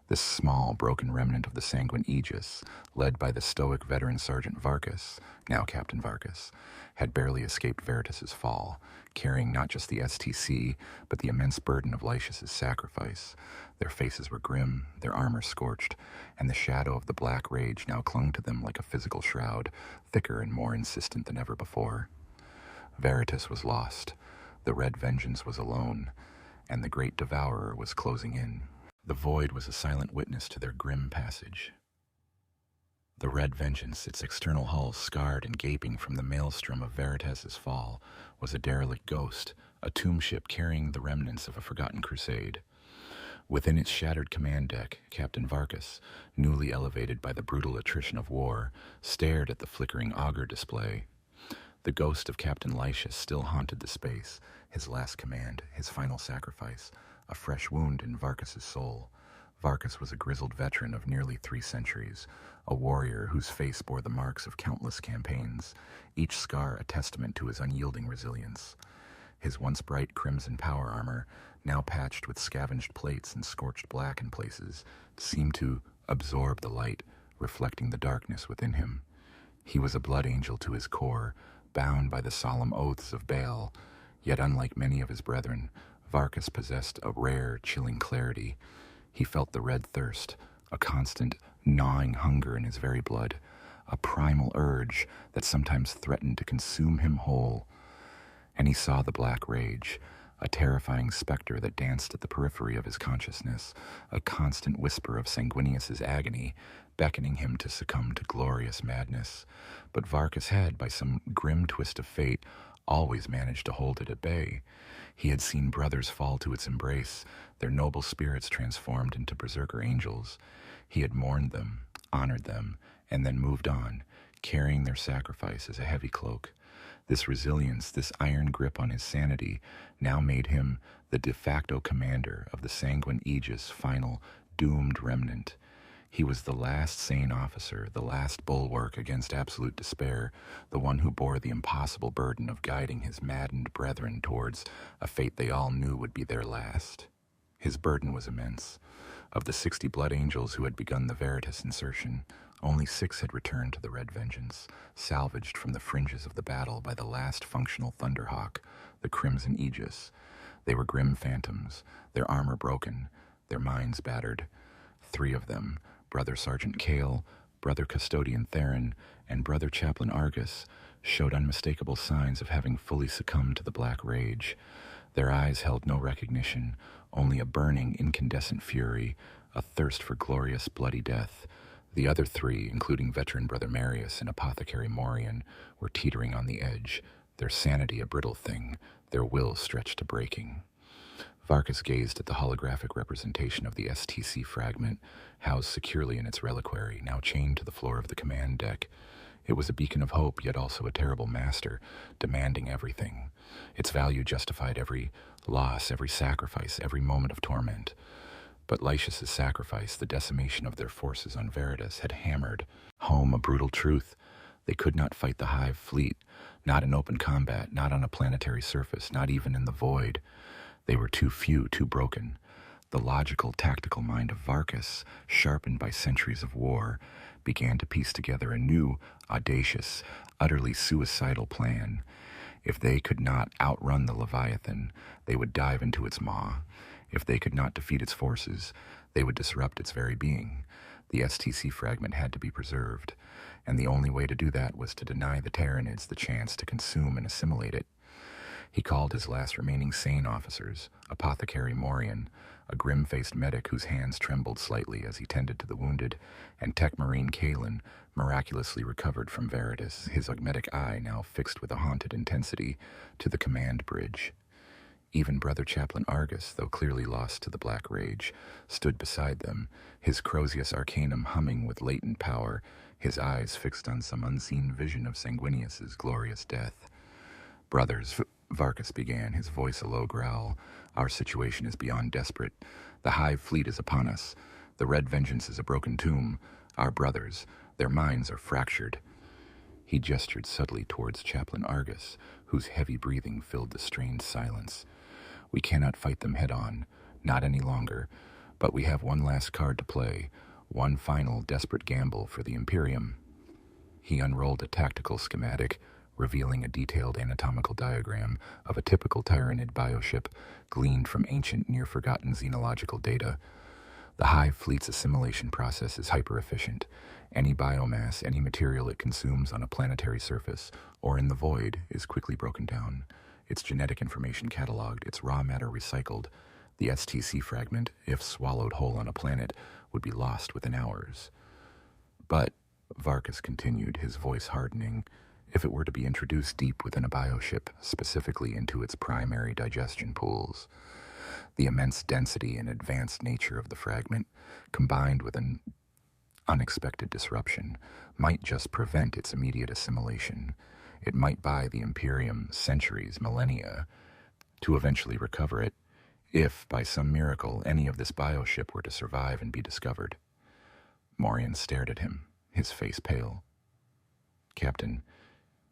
This small, broken remnant of the Sanguine Aegis, led by the stoic veteran Sergeant Varkas, now Captain Varkas, had barely escaped Veritas's fall, carrying not just the STC, but the immense burden of Lacius's sacrifice. Their faces were grim, their armor scorched, and the shadow of the black rage now clung to them like a physical shroud, thicker and more insistent than ever before. Veritas was lost, the Red Vengeance was alone, and the Great Devourer was closing in. The void was a silent witness to their grim passage. The Red Vengeance, its external hull scarred and gaping from the maelstrom of Veritas's fall, was a derelict ghost, a tomb ship carrying the remnants of a forgotten crusade. Within its shattered command deck, Captain Varkas, newly elevated by the brutal attrition of war, stared at the flickering auger display. The ghost of Captain Lacius still haunted the space, his last command, his final sacrifice, a fresh wound in Varkas's soul. Varkas was a grizzled veteran of nearly 3 centuries, a warrior whose face bore the marks of countless campaigns, each scar a testament to his unyielding resilience. His once bright crimson power armor, now patched with scavenged plates and scorched black in places, seemed to absorb the light, reflecting the darkness within him. He was a blood angel to his core, bound by the solemn oaths of Baal, yet unlike many of his brethren, Varkas possessed a rare, chilling clarity. He felt the red thirst, a constant, gnawing hunger in his very blood, a primal urge that sometimes threatened to consume him whole. And he saw the black rage, a terrifying specter that danced at the periphery of his consciousness, a constant whisper of Sanguinius's agony, beckoning him to succumb to glorious madness. But Varkas had, by some grim twist of fate, always managed to hold it at bay. He had seen brothers fall to its embrace, their noble spirits transformed into berserker angels. He had mourned them, honored them, and then moved on, carrying their sacrifice as a heavy cloak. This resilience, this iron grip on his sanity, now made him the de facto commander of the Sanguine Aegis' final, doomed remnant. He was the last sane officer, the last bulwark against absolute despair, the one who bore the impossible burden of guiding his maddened brethren towards a fate they all knew would be their last. His burden was immense. Of the 60 Blood Angels who had begun the Veritas insertion, only 6 had returned to the Red Vengeance, salvaged from the fringes of the battle by the last functional Thunderhawk, the Crimson Aegis. They were grim phantoms, their armor broken, their minds battered. 3 of them, Brother Sergeant Kale, Brother Custodian Theron, and Brother Chaplain Argus, showed unmistakable signs of having fully succumbed to the black rage. Their eyes held no recognition, only a burning, incandescent fury, a thirst for glorious, bloody death. The other 3, including veteran Brother Marius and Apothecary Morian, were teetering on the edge, their sanity a brittle thing, their will stretched to breaking. Varkas gazed at the holographic representation of the STC fragment, housed securely in its reliquary, now chained to the floor of the command deck. It was a beacon of hope, yet also a terrible master, demanding everything. Its value justified every loss, every sacrifice, every moment of torment. But Lacius's sacrifice, the decimation of their forces on Veritas, had hammered home a brutal truth. They could not fight the Hive Fleet, not in open combat, not on a planetary surface, not even in the void. They were too few, too broken. The logical, tactical mind of Varkas, sharpened by centuries of war, began to piece together a new, audacious, utterly suicidal plan. If they could not outrun the Leviathan, they would dive into its maw. If they could not defeat its forces, they would disrupt its very being. The STC fragment had to be preserved, and the only way to do that was to deny the Tyranids the chance to consume and assimilate it. He called his last remaining sane officers, Apothecary Morian, a grim-faced medic whose hands trembled slightly as he tended to the wounded, and Tech Marine Kalen, miraculously recovered from Veritas, his augmetic eye now fixed with a haunted intensity to the command bridge. Even Brother Chaplain Argus, though clearly lost to the black rage, stood beside them, his Crozius Arcanum humming with latent power, his eyes fixed on some unseen vision of Sanguinius's glorious death. "Brothers," Varkas began, his voice a low growl, "our situation is beyond desperate. The Hive Fleet is upon us. The Red Vengeance is a broken tomb. Our brothers, their minds are fractured." He gestured subtly towards Chaplain Argus, whose heavy breathing filled the strained silence. "We cannot fight them head-on, not any longer, but we have one last card to play, one final desperate gamble for the Imperium." He unrolled a tactical schematic, revealing a detailed anatomical diagram of a typical Tyranid bioship gleaned from ancient, near-forgotten xenological data. The Hive Fleet's assimilation process is hyper-efficient. Any biomass, any material it consumes on a planetary surface or in the void is quickly broken down. Its genetic information cataloged, its raw matter recycled. The STC fragment, if swallowed whole on a planet, would be lost within hours. But, Varkas continued, his voice hardening, if it were to be introduced deep within a bioship, specifically into its primary digestion pools, the immense density and advanced nature of the fragment, combined with an unexpected disruption, might just prevent its immediate assimilation. It might buy the Imperium centuries, millennia, to eventually recover it, if, by some miracle, any of this bioship were to survive and be discovered. Morian stared at him, his face pale. "Captain,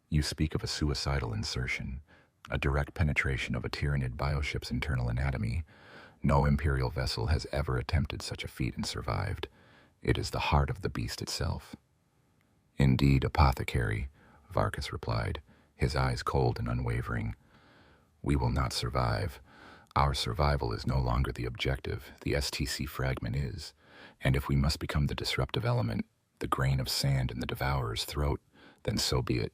you speak of a suicidal insertion, a direct penetration of a Tyranid bioship's internal anatomy. No Imperial vessel has ever attempted such a feat and survived. It is the heart of the beast itself." "Indeed, Apothecary," Varkas replied, his eyes cold and unwavering. "We will not survive. Our survival is no longer the objective, the STC fragment is, and if we must become the disruptive element, the grain of sand in the Devourer's throat, then so be it."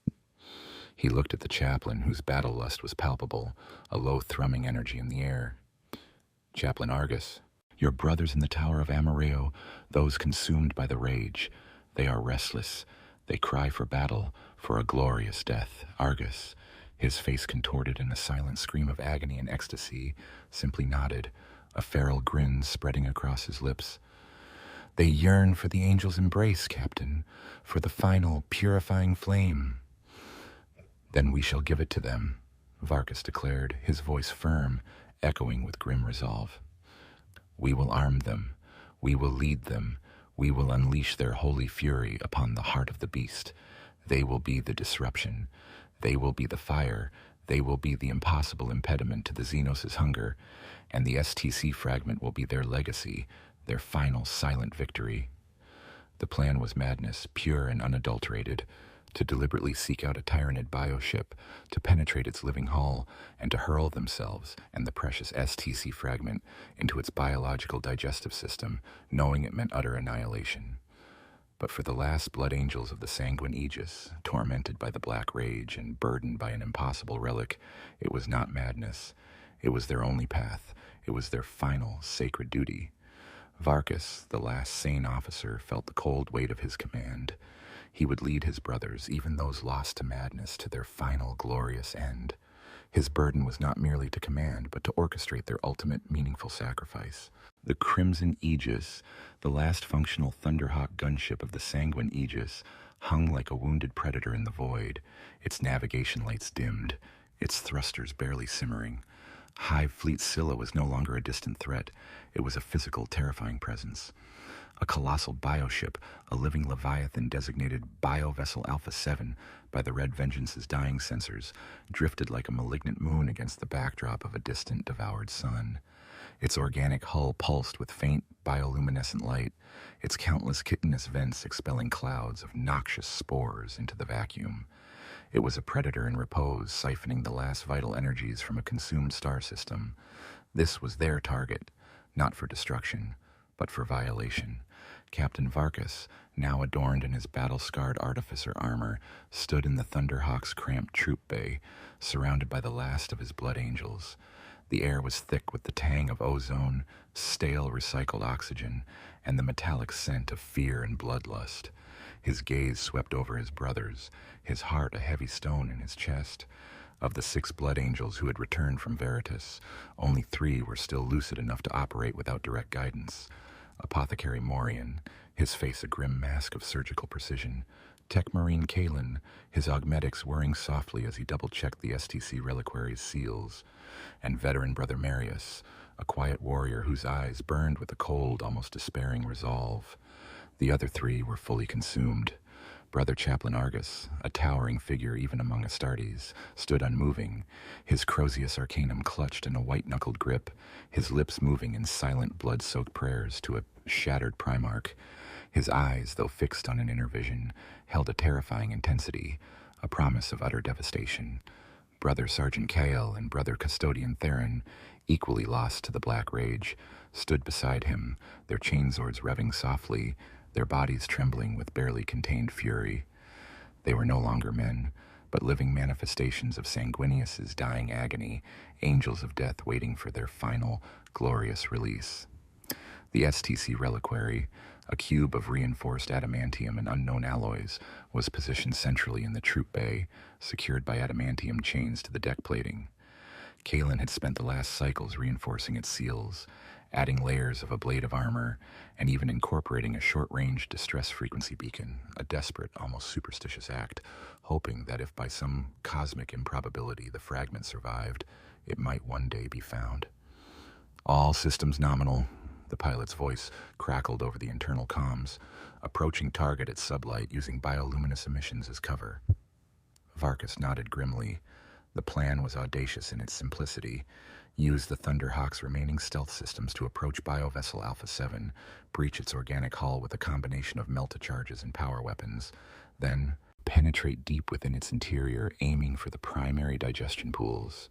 He looked at the chaplain, whose battle lust was palpable, a low thrumming energy in the air. "Chaplain Argus, your brothers in the Tower of Amareo, those consumed by the rage, they are restless. They cry for battle, for a glorious death." Argus, his face contorted in a silent scream of agony and ecstasy, simply nodded, a feral grin spreading across his lips. "They yearn for the angel's embrace, Captain, for the final, purifying flame." "Then we shall give it to them," Varkas declared, his voice firm, echoing with grim resolve. "We will arm them. We will lead them. We will unleash their holy fury upon the heart of the beast. They will be the disruption. They will be the fire. They will be the impossible impediment to the Xenos' hunger. And the STC fragment will be their legacy, their final silent victory." The plan was madness, pure and unadulterated, to deliberately seek out a Tyranid bioship, to penetrate its living hull, and to hurl themselves and the precious STC fragment into its biological digestive system, knowing it meant utter annihilation. But for the last blood angels of the Sanguine Aegis, tormented by the black rage and burdened by an impossible relic, it was not madness. It was their only path. It was their final, sacred duty. Varkas, the last sane officer, felt the cold weight of his command. He would lead his brothers, even those lost to madness, to their final, glorious end. His burden was not merely to command, but to orchestrate their ultimate, meaningful sacrifice. The Crimson Aegis, the last functional Thunderhawk gunship of the Sanguine Aegis, hung like a wounded predator in the void, its navigation lights dimmed, its thrusters barely simmering. Hive Fleet Scylla was no longer a distant threat. It was a physical, terrifying presence. A colossal bioship, a living leviathan designated Biovessel Alpha 7 by the Red Vengeance's dying sensors, drifted like a malignant moon against the backdrop of a distant, devoured sun. Its organic hull pulsed with faint, bioluminescent light, its countless chitinous vents expelling clouds of noxious spores into the vacuum. It was a predator in repose, siphoning the last vital energies from a consumed star system. This was their target, not for destruction, but for violation. Captain Varkas, now adorned in his battle-scarred artificer armor, stood in the Thunderhawk's cramped troop bay, surrounded by the last of his blood angels. The air was thick with the tang of ozone, stale recycled oxygen, and the metallic scent of fear and bloodlust. His gaze swept over his brothers, his heart a heavy stone in his chest. Of the 6 blood angels who had returned from Veritas, only 3 were still lucid enough to operate without direct guidance. Apothecary Morian, his face a grim mask of surgical precision. Tech Marine Kalen, his augmetics whirring softly as he double-checked the STC reliquary's seals. And veteran Brother Marius, a quiet warrior whose eyes burned with a cold, almost despairing resolve. The other 3 were fully consumed. Brother Chaplain Argus, a towering figure even among Astartes, stood unmoving, his Crozius Arcanum clutched in a white-knuckled grip, his lips moving in silent, blood-soaked prayers to a shattered Primarch. His eyes, though fixed on an inner vision, held a terrifying intensity, a promise of utter devastation. Brother Sergeant Kael and Brother Custodian Theron, equally lost to the Black Rage, stood beside him, their chainswords revving softly, their bodies trembling with barely contained fury. They were no longer men, but living manifestations of Sanguinius's dying agony, angels of death waiting for their final, glorious release. The STC reliquary, a cube of reinforced adamantium and unknown alloys, was positioned centrally in the troop bay, secured by adamantium chains to the deck plating. Kalen had spent the last cycles reinforcing its seals, adding layers of ablative armor, and even incorporating a short-range distress frequency beacon, a desperate, almost superstitious act, hoping that if by some cosmic improbability the fragment survived, it might one day be found. All systems nominal, the pilot's voice crackled over the internal comms, approaching target at sublight using bioluminescent emissions as cover. Varkas nodded grimly. The plan was audacious in its simplicity. Use the Thunderhawk's remaining stealth systems to approach Biovessel Alpha 7, breach its organic hull with a combination of melta-charges and power weapons, then penetrate deep within its interior, aiming for the primary digestion pools.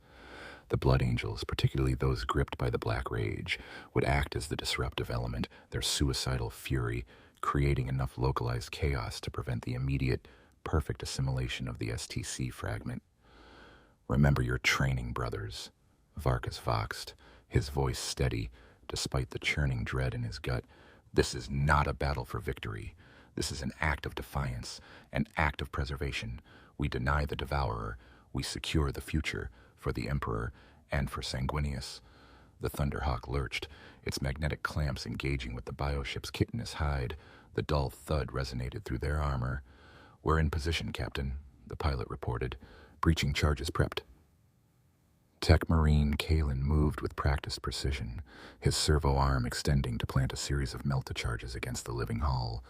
The Blood Angels, particularly those gripped by the Black Rage, would act as the disruptive element, their suicidal fury, creating enough localized chaos to prevent the immediate, perfect assimilation of the STC fragment. "Remember your training, brothers," Varkas voxed, his voice steady, despite the churning dread in his gut. "This is not a battle for victory. This is an act of defiance, an act of preservation. We deny the Devourer. We secure the future for the Emperor and for Sanguinius." The Thunderhawk lurched, its magnetic clamps engaging with the bioship's chitinous hide. The dull thud resonated through their armor. "We're in position, Captain," the pilot reported. "Breaching charges prepped." Tech Marine Kalen moved with practiced precision, his servo arm extending to plant a series of melta-charges against the living hull.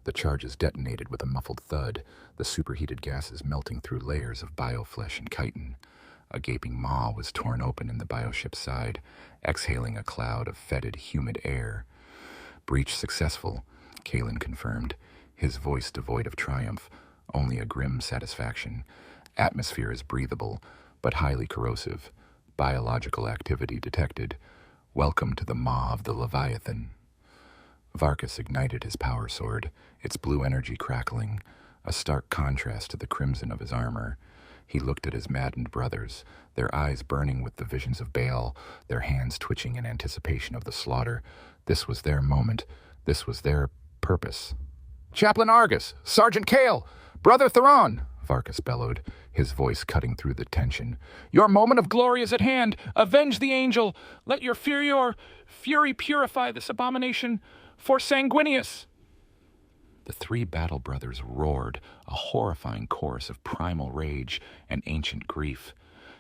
The charges detonated with a muffled thud, the superheated gases melting through layers of bioflesh and chitin. A gaping maw was torn open in the bioship's side, exhaling a cloud of fetid, humid air. "Breach successful," Kalen confirmed, his voice devoid of triumph, only a grim satisfaction. "Atmosphere is breathable, but highly corrosive. Biological activity detected. Welcome to the maw of the Leviathan." Varkas ignited his power sword, its blue energy crackling, a stark contrast to the crimson of his armor. He looked at his maddened brothers, their eyes burning with the visions of Baal, their hands twitching in anticipation of the slaughter. This was their moment. This was their purpose. "Chaplain Argus! Sergeant Kael! Brother Theron!" Varkas bellowed, his voice cutting through the tension. "Your moment of glory is at hand! Avenge the angel! Let your fury purify this abomination for Sanguinius!" The 3 battle brothers roared, a horrifying chorus of primal rage and ancient grief.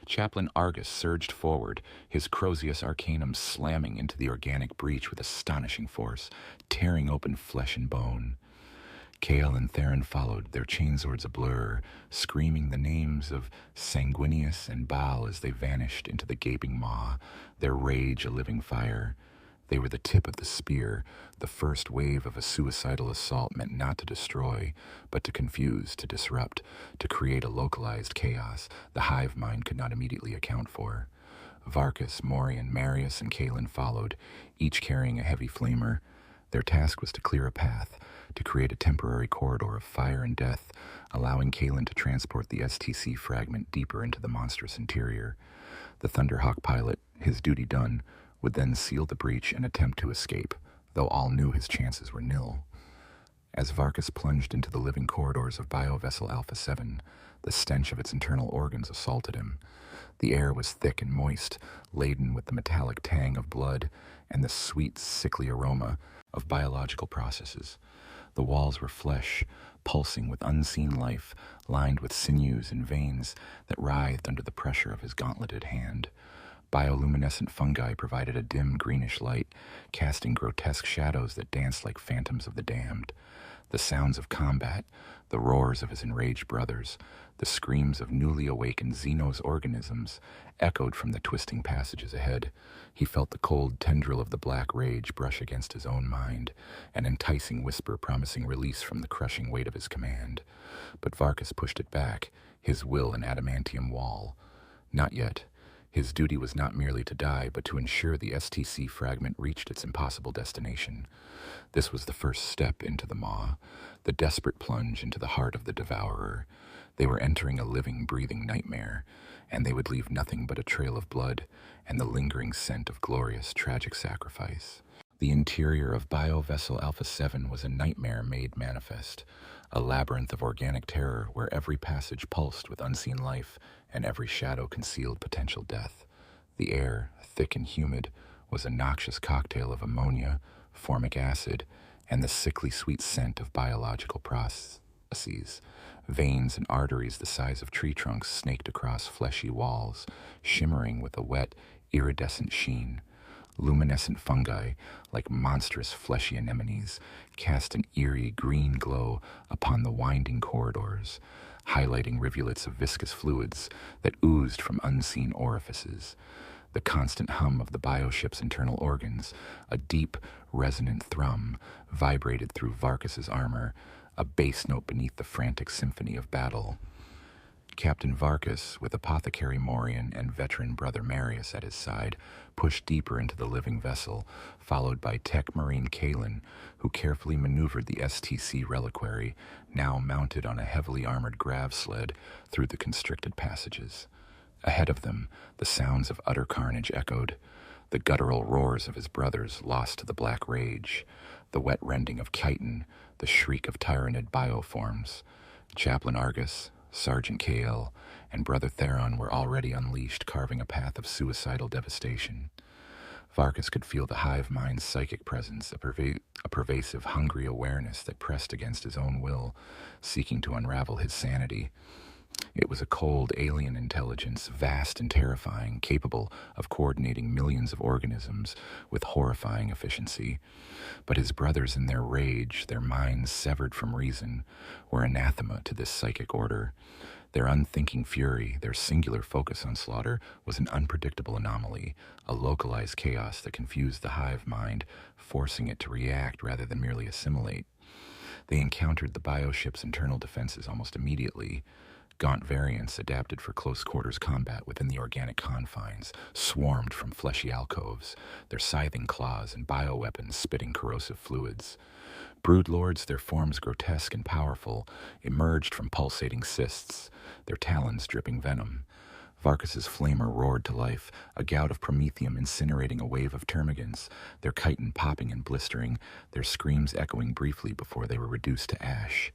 Chaplain Argus surged forward, his Crozius Arcanum slamming into the organic breach with astonishing force, tearing open flesh and bone. Kael and Theron followed, their chainswords ablur, screaming the names of Sanguinius and Baal as they vanished into the gaping maw, their rage a living fire. They were the tip of the spear, the first wave of a suicidal assault meant not to destroy, but to confuse, to disrupt, to create a localized chaos the hive mind could not immediately account for. Varkas, Morian, Marius, and Kalen followed, each carrying a heavy flamer. Their task was to clear a path, to create a temporary corridor of fire and death, allowing Kalen to transport the STC fragment deeper into the monstrous interior. The Thunderhawk pilot, his duty done, would then seal the breach and attempt to escape, though all knew his chances were nil. As Varkas plunged into the living corridors of Biovessel Alpha 7, the stench of its internal organs assaulted him. The air was thick and moist, laden with the metallic tang of blood and the sweet, sickly aroma of biological processes. The walls were flesh, pulsing with unseen life, lined with sinews and veins that writhed under the pressure of his gauntleted hand. Bioluminescent fungi provided a dim greenish light, casting grotesque shadows that danced like phantoms of the damned. The sounds of combat, the roars of his enraged brothers, the screams of newly awakened Xenos organisms echoed from the twisting passages ahead. He felt the cold tendril of the black rage brush against his own mind, an enticing whisper promising release from the crushing weight of his command. But Varkas pushed it back, his will an adamantium wall. Not yet. His duty was not merely to die, but to ensure the STC fragment reached its impossible destination. This was the first step into the maw, the desperate plunge into the heart of the Devourer. They were entering a living, breathing nightmare, and they would leave nothing but a trail of blood and the lingering scent of glorious, tragic sacrifice. The interior of Biovessel Alpha 7 was a nightmare made manifest, a labyrinth of organic terror where every passage pulsed with unseen life and every shadow concealed potential death. The air, thick and humid, was a noxious cocktail of ammonia, formic acid, and the sickly sweet scent of biological processes. Veins and arteries the size of tree trunks snaked across fleshy walls, shimmering with a wet, iridescent sheen. Luminescent fungi, like monstrous fleshy anemones, cast an eerie green glow upon the winding corridors, highlighting rivulets of viscous fluids that oozed from unseen orifices. The constant hum of the bioship's internal organs, a deep, resonant thrum, vibrated through Varkas's armor, a bass note beneath the frantic symphony of battle. Captain Varkas, with Apothecary Morian and veteran brother Marius at his side, pushed deeper into the living vessel, followed by Tech Marine Kalen, who carefully maneuvered the STC reliquary, now mounted on a heavily armored grav sled, through the constricted passages. Ahead of them, the sounds of utter carnage echoed, the guttural roars of his brothers lost to the black rage, the wet rending of chitin, the shriek of Tyranid bioforms. Chaplain Argus, Sergeant KL, and Brother Theron were already unleashed, carving a path of suicidal devastation. Varkas could feel the hive mind's psychic presence, a pervasive, hungry awareness that pressed against his own will, seeking to unravel his sanity. It was a cold, alien intelligence, vast and terrifying, capable of coordinating millions of organisms with horrifying efficiency. But his brothers in their rage, their minds severed from reason, were anathema to this psychic order. Their unthinking fury, their singular focus on slaughter, was an unpredictable anomaly, a localized chaos that confused the hive mind, forcing it to react rather than merely assimilate. They encountered the bioship's internal defenses almost immediately. Gaunt variants adapted for close-quarters combat within the organic confines swarmed from fleshy alcoves, their scything claws and bioweapons spitting corrosive fluids. Broodlords, their forms grotesque and powerful, emerged from pulsating cysts, their talons dripping venom. Varkas's flamer roared to life, a gout of promethium incinerating a wave of termagants, their chitin popping and blistering, their screams echoing briefly before they were reduced to ash.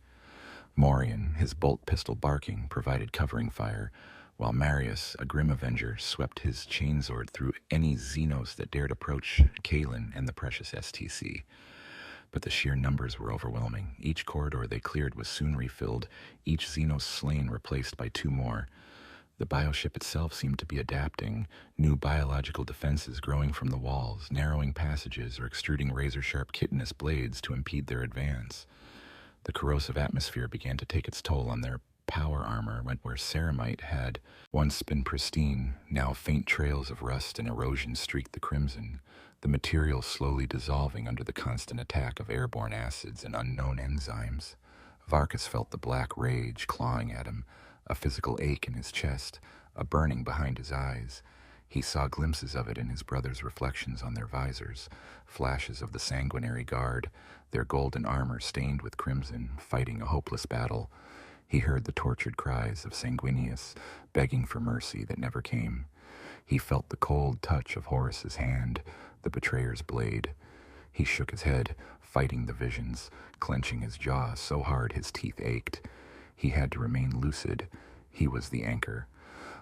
Morian, his bolt pistol barking, provided covering fire, while Marius, a grim avenger, swept his chainsword through any Xenos that dared approach Kalen and the precious STC. But the sheer numbers were overwhelming. Each corridor they cleared was soon refilled, each Xenos slain replaced by two more. The bioship itself seemed to be adapting, new biological defenses growing from the walls, narrowing passages or extruding razor-sharp chitinous blades to impede their advance. The corrosive atmosphere began to take its toll on their power armor, where ceramite had once been pristine. Now faint trails of rust and erosion streaked the crimson, the material slowly dissolving under the constant attack of airborne acids and unknown enzymes. Varkas felt the black rage clawing at him, a physical ache in his chest, a burning behind his eyes. He saw glimpses of it in his brother's reflections on their visors, flashes of the sanguinary guard, their golden armor stained with crimson, fighting a hopeless battle. He heard the tortured cries of Sanguinius, begging for mercy that never came. He felt the cold touch of Horus's hand, the betrayer's blade. He shook his head, fighting the visions, clenching his jaw so hard his teeth ached. He had to remain lucid. He was the anchor.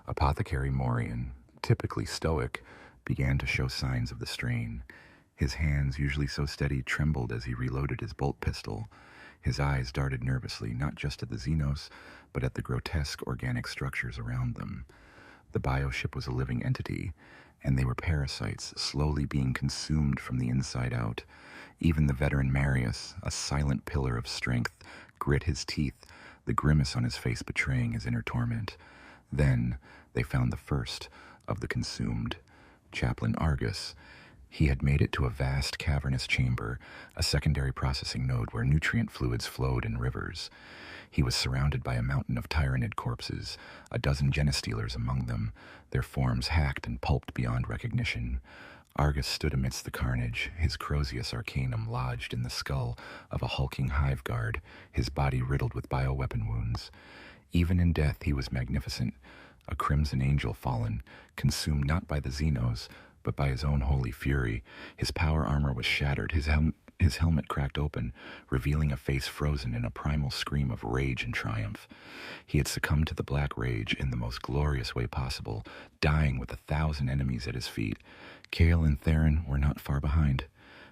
Apothecary Morian, typically stoic, began to show signs of the strain. His hands, usually so steady, trembled as he reloaded his bolt pistol. His eyes darted nervously, not just at the Xenos, but at the grotesque organic structures around them. The bioship was a living entity, and they were parasites, slowly being consumed from the inside out. Even the veteran Marius, a silent pillar of strength, grit his teeth, the grimace on his face betraying his inner torment. Then they found the first of the consumed, Chaplain Argus. He had made it to a vast cavernous chamber, a secondary processing node where nutrient fluids flowed in rivers. He was surrounded by a mountain of Tyranid corpses, a dozen Genestealers among them, their forms hacked and pulped beyond recognition. Argus stood amidst the carnage, his Crozius Arcanum lodged in the skull of a hulking hive guard, his body riddled with bioweapon wounds. Even in death he was magnificent, a crimson angel fallen, consumed not by the Xenos, but by his own holy fury. His power armor was shattered, his helmet cracked open, revealing a face frozen in a primal scream of rage and triumph. He had succumbed to the black rage in the most glorious way possible, dying with 1,000 enemies at his feet. Kael and Theron were not far behind.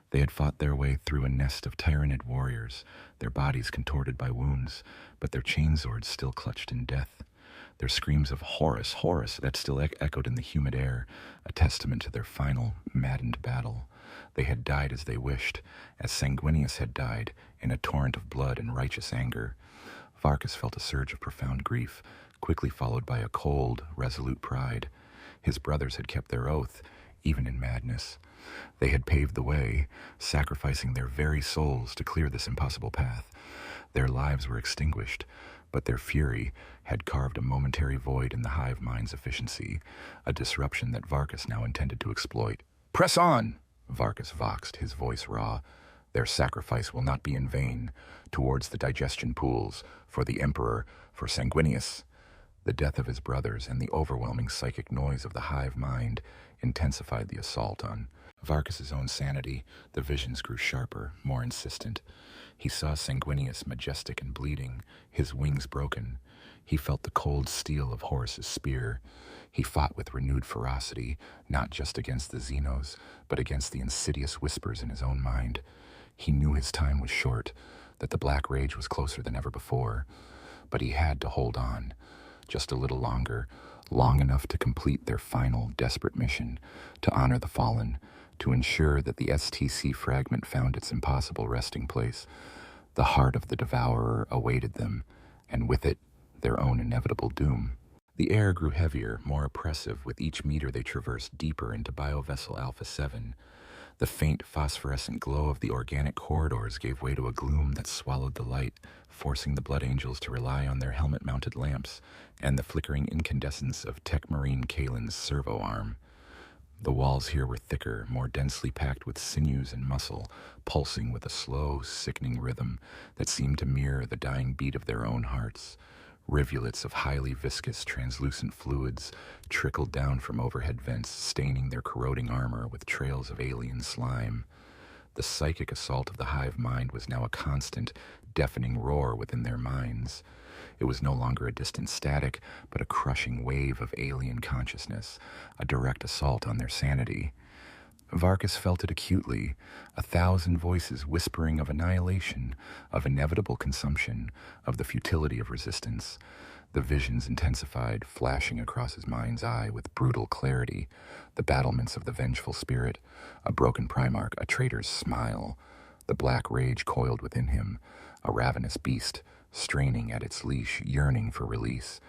They had fought their way through a nest of Tyranid warriors, their bodies contorted by wounds, but their chainswords still clutched in death. Their screams of Horus, Horus, that still echoed in the humid air, a testament to their final, maddened battle. They had died as they wished, as Sanguinius had died, in a torrent of blood and righteous anger. Varkas felt a surge of profound grief, quickly followed by a cold, resolute pride. His brothers had kept their oath, even in madness. They had paved the way, sacrificing their very souls to clear this impossible path. Their lives were extinguished, but their fury had carved a momentary void in the hive mind's efficiency, a disruption that Varkas now intended to exploit. "Press on!" Varkas voxed, his voice raw. "Their sacrifice will not be in vain, towards the digestion pools, for the Emperor, for Sanguinius." The death of his brothers and the overwhelming psychic noise of the hive mind intensified the assault on Varkas's own sanity. The visions grew sharper, more insistent. He saw Sanguinius majestic and bleeding, his wings broken. He felt the cold steel of Horus's spear. He fought with renewed ferocity, not just against the Xenos, but against the insidious whispers in his own mind. He knew his time was short, that the black rage was closer than ever before. But he had to hold on, just a little longer, long enough to complete their final, desperate mission, to honor the fallen, to ensure that the STC fragment found its impossible resting place. The heart of the Devourer awaited them, and with it, their own inevitable doom. The air grew heavier, more oppressive, with each meter they traversed deeper into Biovessel Alpha 7. The faint phosphorescent glow of the organic corridors gave way to a gloom that swallowed the light, forcing the Blood Angels to rely on their helmet-mounted lamps and the flickering incandescence of Tech Marine Kalen's servo arm. The walls here were thicker, more densely packed with sinews and muscle, pulsing with a slow, sickening rhythm that seemed to mirror the dying beat of their own hearts. Rivulets of highly viscous, translucent fluids trickled down from overhead vents, staining their corroding armor with trails of alien slime. The psychic assault of the hive mind was now a constant, deafening roar within their minds. It was no longer a distant static, but a crushing wave of alien consciousness, a direct assault on their sanity. Varkas felt it acutely, 1,000 voices whispering of annihilation, of inevitable consumption, of the futility of resistance. The visions intensified, flashing across his mind's eye with brutal clarity, the battlements of the vengeful spirit, a broken Primarch, a traitor's smile. The black rage coiled within him, a ravenous beast, straining at its leash, yearning for release.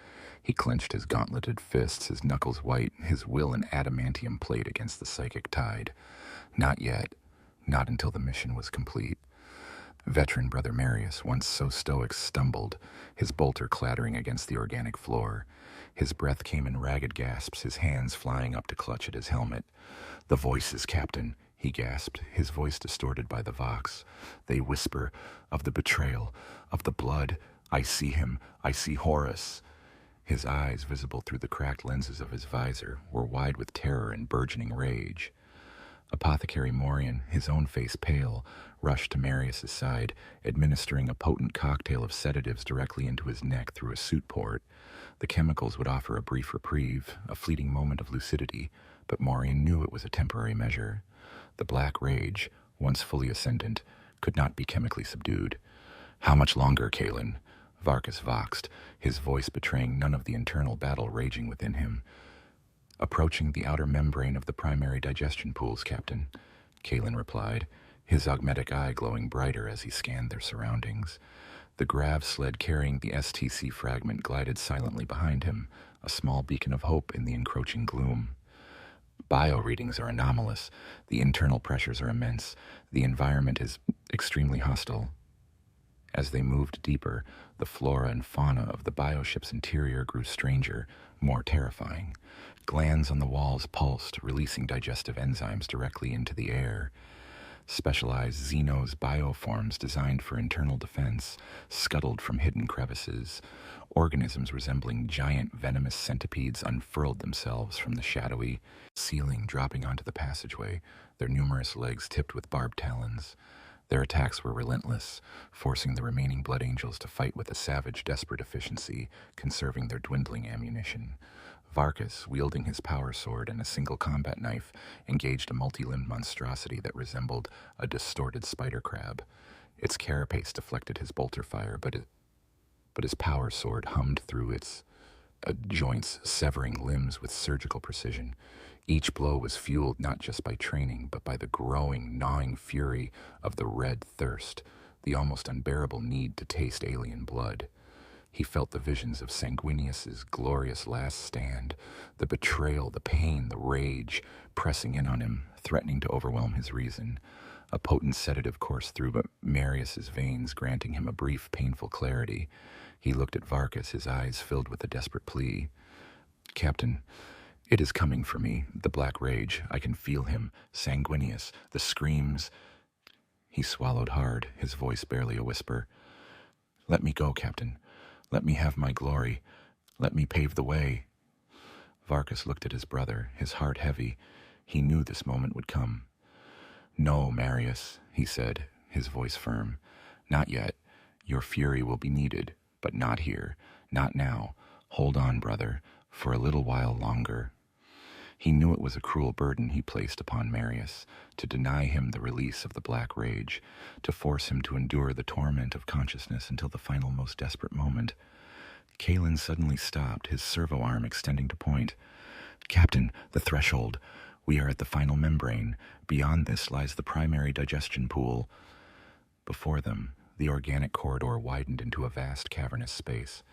He clenched his gauntleted fists, his knuckles white, his will an adamantium plate against the psychic tide. Not yet. Not until the mission was complete. Veteran Brother Marius, once so stoic, stumbled, his bolter clattering against the organic floor. His breath came in ragged gasps, his hands flying up to clutch at his helmet. "The voices, Captain," he gasped, his voice distorted by the vox. "They whisper of the betrayal, of the blood. I see him. I see Horus." His eyes, visible through the cracked lenses of his visor, were wide with terror and burgeoning rage. Apothecary Morian, his own face pale, rushed to Marius's side, administering a potent cocktail of sedatives directly into his neck through a suit port. The chemicals would offer a brief reprieve, a fleeting moment of lucidity, but Morian knew it was a temporary measure. The black rage, once fully ascendant, could not be chemically subdued. "How much longer, Kalen?" Varkas voxed, his voice betraying none of the internal battle raging within him. "Approaching the outer membrane of the primary digestion pools, Captain," Kalen replied, his augmetic eye glowing brighter as he scanned their surroundings. The grav sled carrying the STC fragment glided silently behind him, a small beacon of hope in the encroaching gloom. "Bio readings are anomalous. The internal pressures are immense. The environment is extremely hostile." As they moved deeper, the flora and fauna of the bioship's interior grew stranger, more terrifying. Glands on the walls pulsed, releasing digestive enzymes directly into the air. Specialized xenos bioforms designed for internal defense scuttled from hidden crevices. Organisms resembling giant venomous centipedes unfurled themselves from the shadowy ceiling, dropping onto the passageway, their numerous legs tipped with barbed talons. Their attacks were relentless, forcing the remaining Blood Angels to fight with a savage, desperate efficiency, conserving their dwindling ammunition. Varkas, wielding his power sword and a single combat knife, engaged a multi-limbed monstrosity that resembled a distorted spider crab. Its carapace deflected his bolter fire, but his power sword hummed through its joints, severing limbs with surgical precision. Each blow was fueled not just by training, but by the growing, gnawing fury of the red thirst, the almost unbearable need to taste alien blood. He felt the visions of Sanguinius's glorious last stand, the betrayal, the pain, the rage, pressing in on him, threatening to overwhelm his reason. A potent sedative coursed through Marius's veins, granting him a brief, painful clarity. He looked at Varkas, his eyes filled with a desperate plea. "Captain, it is coming for me, the black rage. I can feel him, Sanguinius, the screams." He swallowed hard, his voice barely a whisper. "Let me go, Captain. Let me have my glory. Let me pave the way." Varkas looked at his brother, his heart heavy. He knew this moment would come. "No, Marius," he said, his voice firm. "Not yet. Your fury will be needed, but not here. Not now. Hold on, brother, for a little while longer." He knew it was a cruel burden he placed upon Marius, to deny him the release of the black rage, to force him to endure the torment of consciousness until the final, most desperate moment. Kalen suddenly stopped, his servo arm extending to point. "Captain, the threshold. We are at the final membrane. Beyond this lies the primary digestion pool." Before them, the organic corridor widened into a vast cavernous space.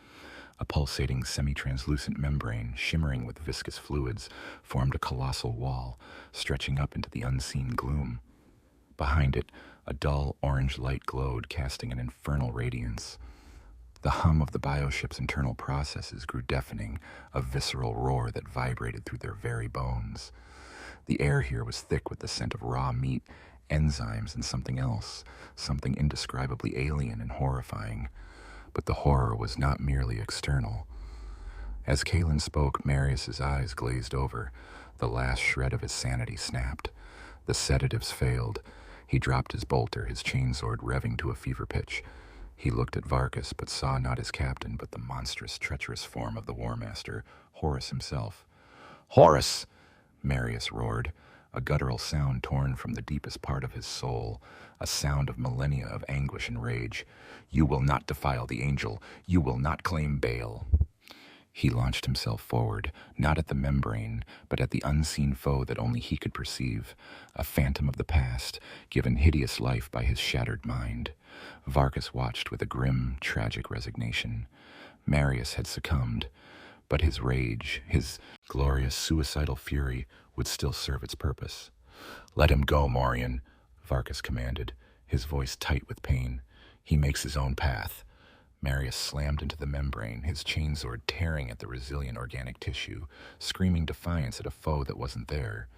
A pulsating, semi-translucent membrane, shimmering with viscous fluids, formed a colossal wall, stretching up into the unseen gloom. Behind it, a dull orange light glowed, casting an infernal radiance. The hum of the bioship's internal processes grew deafening, a visceral roar that vibrated through their very bones. The air here was thick with the scent of raw meat, enzymes, and something else, something indescribably alien and horrifying. But the horror was not merely external. As Kalen spoke, Marius's eyes glazed over. The last shred of his sanity snapped. The sedatives failed. He dropped his bolter, his chainsword revving to a fever pitch. He looked at Varkas, but saw not his captain, but the monstrous, treacherous form of the War Master, Horus himself. "Horus!" Marius roared, a guttural sound torn from the deepest part of his soul, a sound of millennia of anguish and rage. "You will not defile the angel. You will not claim Baal." He launched himself forward, not at the membrane, but at the unseen foe that only he could perceive, a phantom of the past, given hideous life by his shattered mind. Varkas watched with a grim, tragic resignation. Marius had succumbed, but his rage, his glorious suicidal fury, would still serve its purpose. "Let him go, Morian," Varkas commanded, his voice tight with pain. "He makes his own path." Marius slammed into the membrane, his chainsword tearing at the resilient organic tissue, screaming defiance at a foe that wasn't there.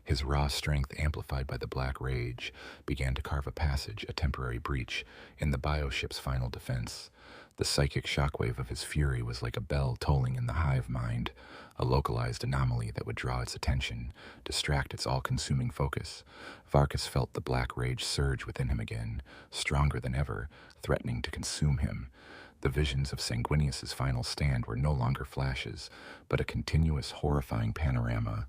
His raw strength, amplified by the black rage, began to carve a passage, a temporary breach, in the bioship's final defense. The psychic shockwave of his fury was like a bell tolling in the hive mind, a localized anomaly that would draw its attention, distract its all-consuming focus. Varkas felt the black rage surge within him again, stronger than ever, threatening to consume him. The visions of Sanguinius's final stand were no longer flashes, but a continuous, horrifying panorama.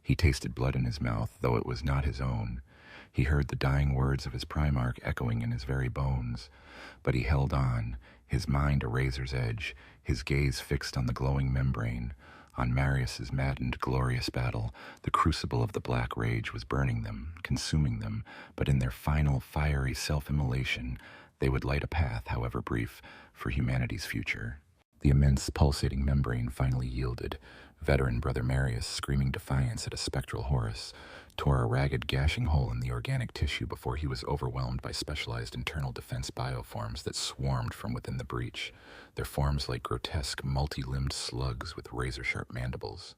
He tasted blood in his mouth, though it was not his own. He heard the dying words of his Primarch echoing in his very bones. But he held on, his mind a razor's edge, his gaze fixed on the glowing membrane. On Marius's maddened, glorious battle, the crucible of the black rage was burning them, consuming them, but in their final, fiery self-immolation, they would light a path, however brief, for humanity's future. The immense, pulsating membrane finally yielded. Veteran Brother Marius, screaming defiance at a spectral Horus, tore a ragged, gashing hole in the organic tissue before he was overwhelmed by specialized internal defense bioforms that swarmed from within the breach, their forms like grotesque, multi-limbed slugs with razor-sharp mandibles.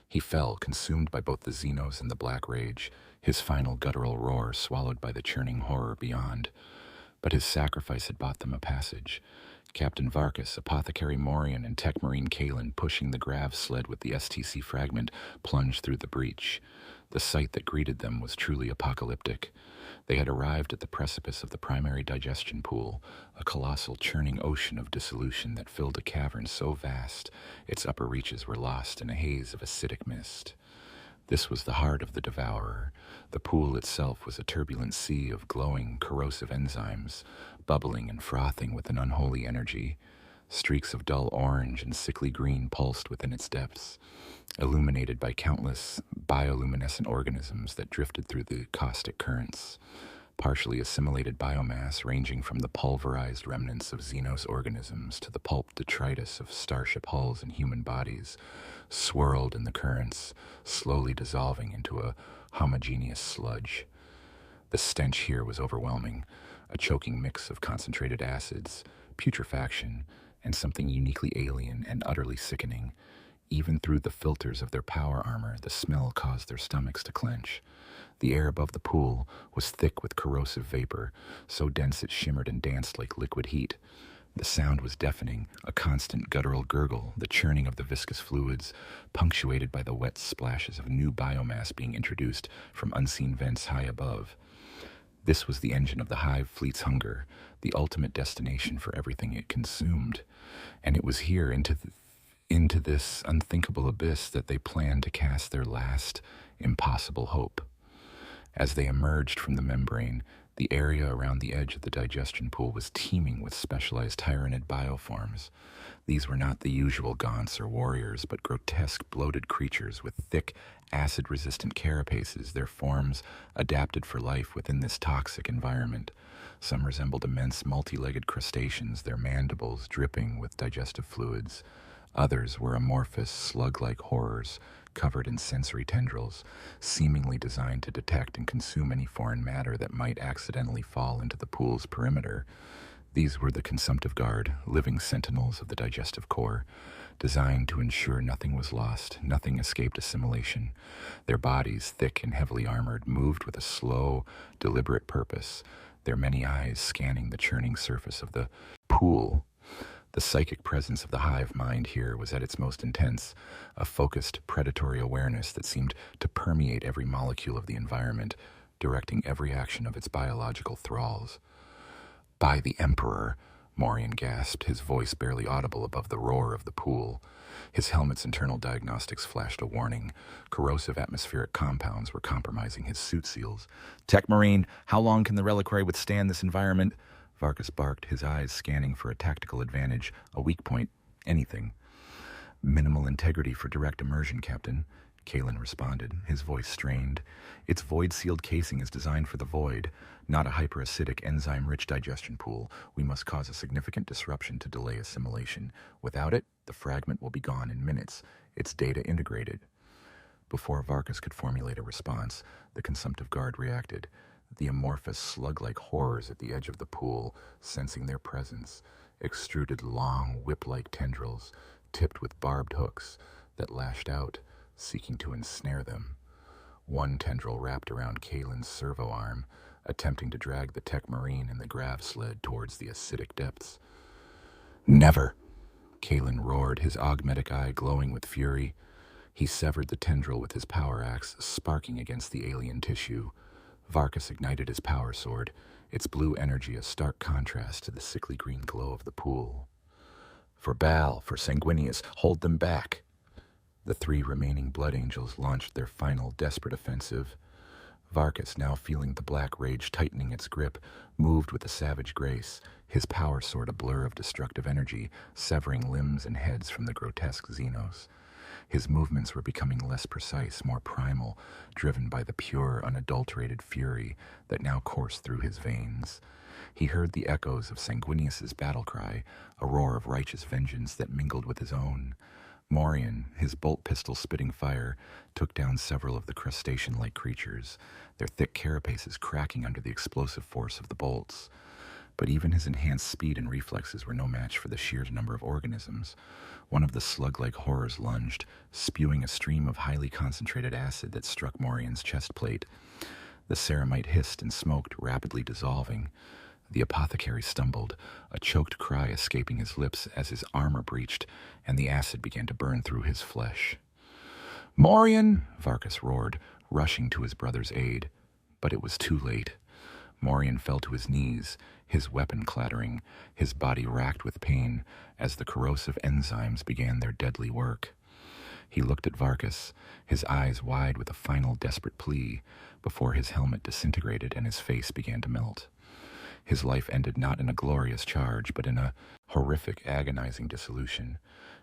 He fell, consumed by both the Xenos and the black rage, his final guttural roar swallowed by the churning horror beyond. But his sacrifice had bought them a passage. Captain Varkas, Apothecary Morian, and Tech Marine Kalen, pushing the grav sled with the STC fragment, plunged through the breach. The sight that greeted them was truly apocalyptic. They had arrived at the precipice of the primary digestion pool, a colossal churning ocean of dissolution that filled a cavern so vast its upper reaches were lost in a haze of acidic mist. This was the heart of the Devourer. The pool itself was a turbulent sea of glowing, corrosive enzymes, bubbling and frothing with an unholy energy. Streaks of dull orange and sickly green pulsed within its depths, illuminated by countless bioluminescent organisms that drifted through the caustic currents. Partially assimilated biomass ranging from the pulverized remnants of Xenos organisms to the pulp detritus of starship hulls and human bodies swirled in the currents, slowly dissolving into a homogeneous sludge. The stench here was overwhelming, a choking mix of concentrated acids, putrefaction, and something uniquely alien and utterly sickening. Even through the filters of their power armor, the smell caused their stomachs to clench. The air above the pool was thick with corrosive vapor, so dense it shimmered and danced like liquid heat. The sound was deafening, a constant guttural gurgle, the churning of the viscous fluids, punctuated by the wet splashes of new biomass being introduced from unseen vents high above. This was the engine of the Hive Fleet's hunger, the ultimate destination for everything it consumed. And it was here, into this unthinkable abyss, that they planned to cast their last, impossible hope. As they emerged from the membrane, the area around the edge of the digestion pool was teeming with specialized Tyranid bioforms. These were not the usual gaunts or warriors, but grotesque, bloated creatures with thick, acid-resistant carapaces, their forms adapted for life within this toxic environment. Some resembled immense multi-legged crustaceans, their mandibles dripping with digestive fluids. Others were amorphous, slug-like horrors, covered in sensory tendrils, seemingly designed to detect and consume any foreign matter that might accidentally fall into the pool's perimeter. These were the consumptive guard, living sentinels of the digestive core, designed to ensure nothing was lost, nothing escaped assimilation. Their bodies, thick and heavily armored, moved with a slow, deliberate purpose, their many eyes scanning the churning surface of the pool. The psychic presence of the hive mind here was at its most intense, a focused, predatory awareness that seemed to permeate every molecule of the environment, directing every action of its biological thralls. "By the Emperor," Morian gasped, his voice barely audible above the roar of the pool. His helmet's internal diagnostics flashed a warning. Corrosive atmospheric compounds were compromising his suit seals. "Tech Marine, how long can the reliquary withstand this environment?" Varkas barked, his eyes scanning for a tactical advantage, a weak point, anything. "Minimal integrity for direct immersion, Captain," Kalen responded, his voice strained. "Its void-sealed casing is designed for the void, not a hyperacidic, enzyme-rich digestion pool. We must cause a significant disruption to delay assimilation. Without it, the fragment will be gone in minutes, its data integrated." Before Varkas could formulate a response, the consumptive guard reacted. The amorphous slug-like horrors at the edge of the pool, sensing their presence, extruded long, whip-like tendrils, tipped with barbed hooks, that lashed out, seeking to ensnare them. One tendril wrapped around Kalen's servo arm, attempting to drag the tech marine in the grav sled towards the acidic depths. "Never!" Kalen roared, his augmetic eye glowing with fury. He severed the tendril with his power axe, sparking against the alien tissue. Varkas ignited his power sword, its blue energy a stark contrast to the sickly green glow of the pool. "For Baal, for Sanguinius, hold them back!" The three remaining Blood Angels launched their final desperate offensive. Varkas, now feeling the black rage tightening its grip, moved with a savage grace, his power sword a blur of destructive energy, severing limbs and heads from the grotesque Xenos. His movements were becoming less precise, more primal, driven by the pure, unadulterated fury that now coursed through his veins. He heard the echoes of Sanguinius's battle cry, a roar of righteous vengeance that mingled with his own. Morian, his bolt pistol spitting fire, took down several of the crustacean-like creatures, their thick carapaces cracking under the explosive force of the bolts. But even his enhanced speed and reflexes were no match for the sheer number of organisms. One of the slug-like horrors lunged, spewing a stream of highly concentrated acid that struck Morian's chest plate. The ceramite hissed and smoked, rapidly dissolving. The apothecary stumbled, a choked cry escaping his lips as his armor breached, and the acid began to burn through his flesh. "Morian!" Varkas roared, rushing to his brother's aid. But it was too late. Morian fell to his knees, his weapon clattering, his body racked with pain as the corrosive enzymes began their deadly work. He looked at Varkas, his eyes wide with a final desperate plea, before his helmet disintegrated and his face began to melt. His life ended not in a glorious charge, but in a horrific, agonizing dissolution.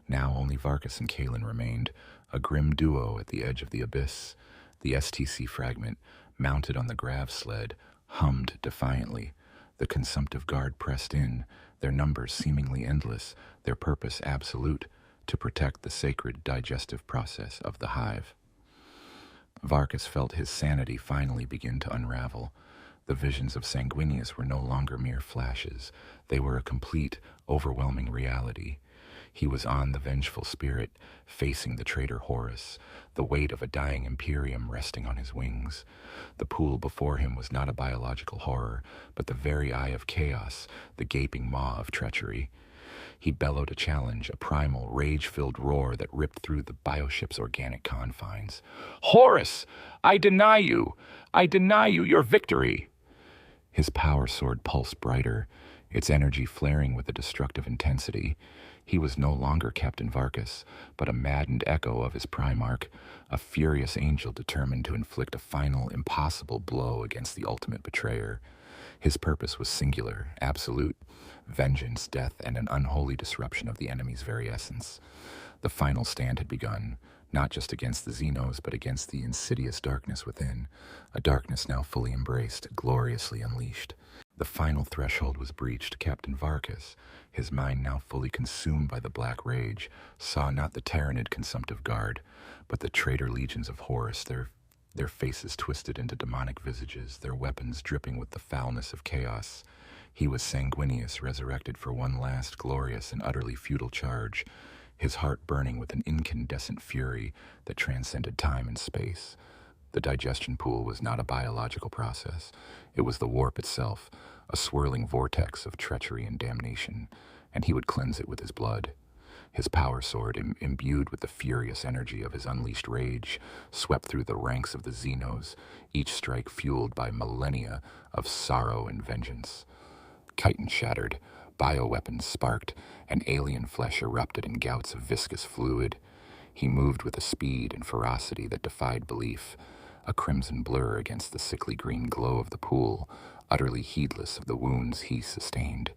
Now only Varkas and Kalen remained, a grim duo at the edge of the abyss. The STC fragment, mounted on the grav sled, hummed defiantly. The consumptive guard pressed in, their numbers seemingly endless, their purpose absolute, to protect the sacred digestive process of the hive. Varkas felt his sanity finally begin to unravel. The visions of Sanguinius were no longer mere flashes. They were a complete, overwhelming reality. He was on the vengeful spirit, facing the traitor Horus, the weight of a dying Imperium resting on his wings. The pool before him was not a biological horror, but the very eye of chaos, the gaping maw of treachery. He bellowed a challenge, a primal, rage-filled roar that ripped through the bioship's organic confines. "Horus! I deny you! I deny you your victory!" His power sword pulsed brighter, its energy flaring with a destructive intensity. He was no longer Captain Varkas, but a maddened echo of his Primarch, a furious angel determined to inflict a final, impossible blow against the ultimate betrayer. His purpose was singular, absolute: vengeance, death, and an unholy disruption of the enemy's very essence. The final stand had begun, not just against the Xenos, but against the insidious darkness within, a darkness now fully embraced, gloriously unleashed. The final threshold was breached. Captain Varkas, his mind now fully consumed by the black rage, saw not the Tyranid consumptive guard, but the traitor legions of Horus, their faces twisted into demonic visages, their weapons dripping with the foulness of chaos. He was Sanguinius, resurrected for one last glorious and utterly futile charge, his heart burning with an incandescent fury that transcended time and space. The digestion pool was not a biological process. It was the warp itself, a swirling vortex of treachery and damnation, and he would cleanse it with his blood. His power sword, imbued with the furious energy of his unleashed rage, swept through the ranks of the Xenos, each strike fueled by millennia of sorrow and vengeance. Chitin shattered, bioweapons sparked, and alien flesh erupted in gouts of viscous fluid. He moved with a speed and ferocity that defied belief, a crimson blur against the sickly green glow of the pool, utterly heedless of the wounds he sustained.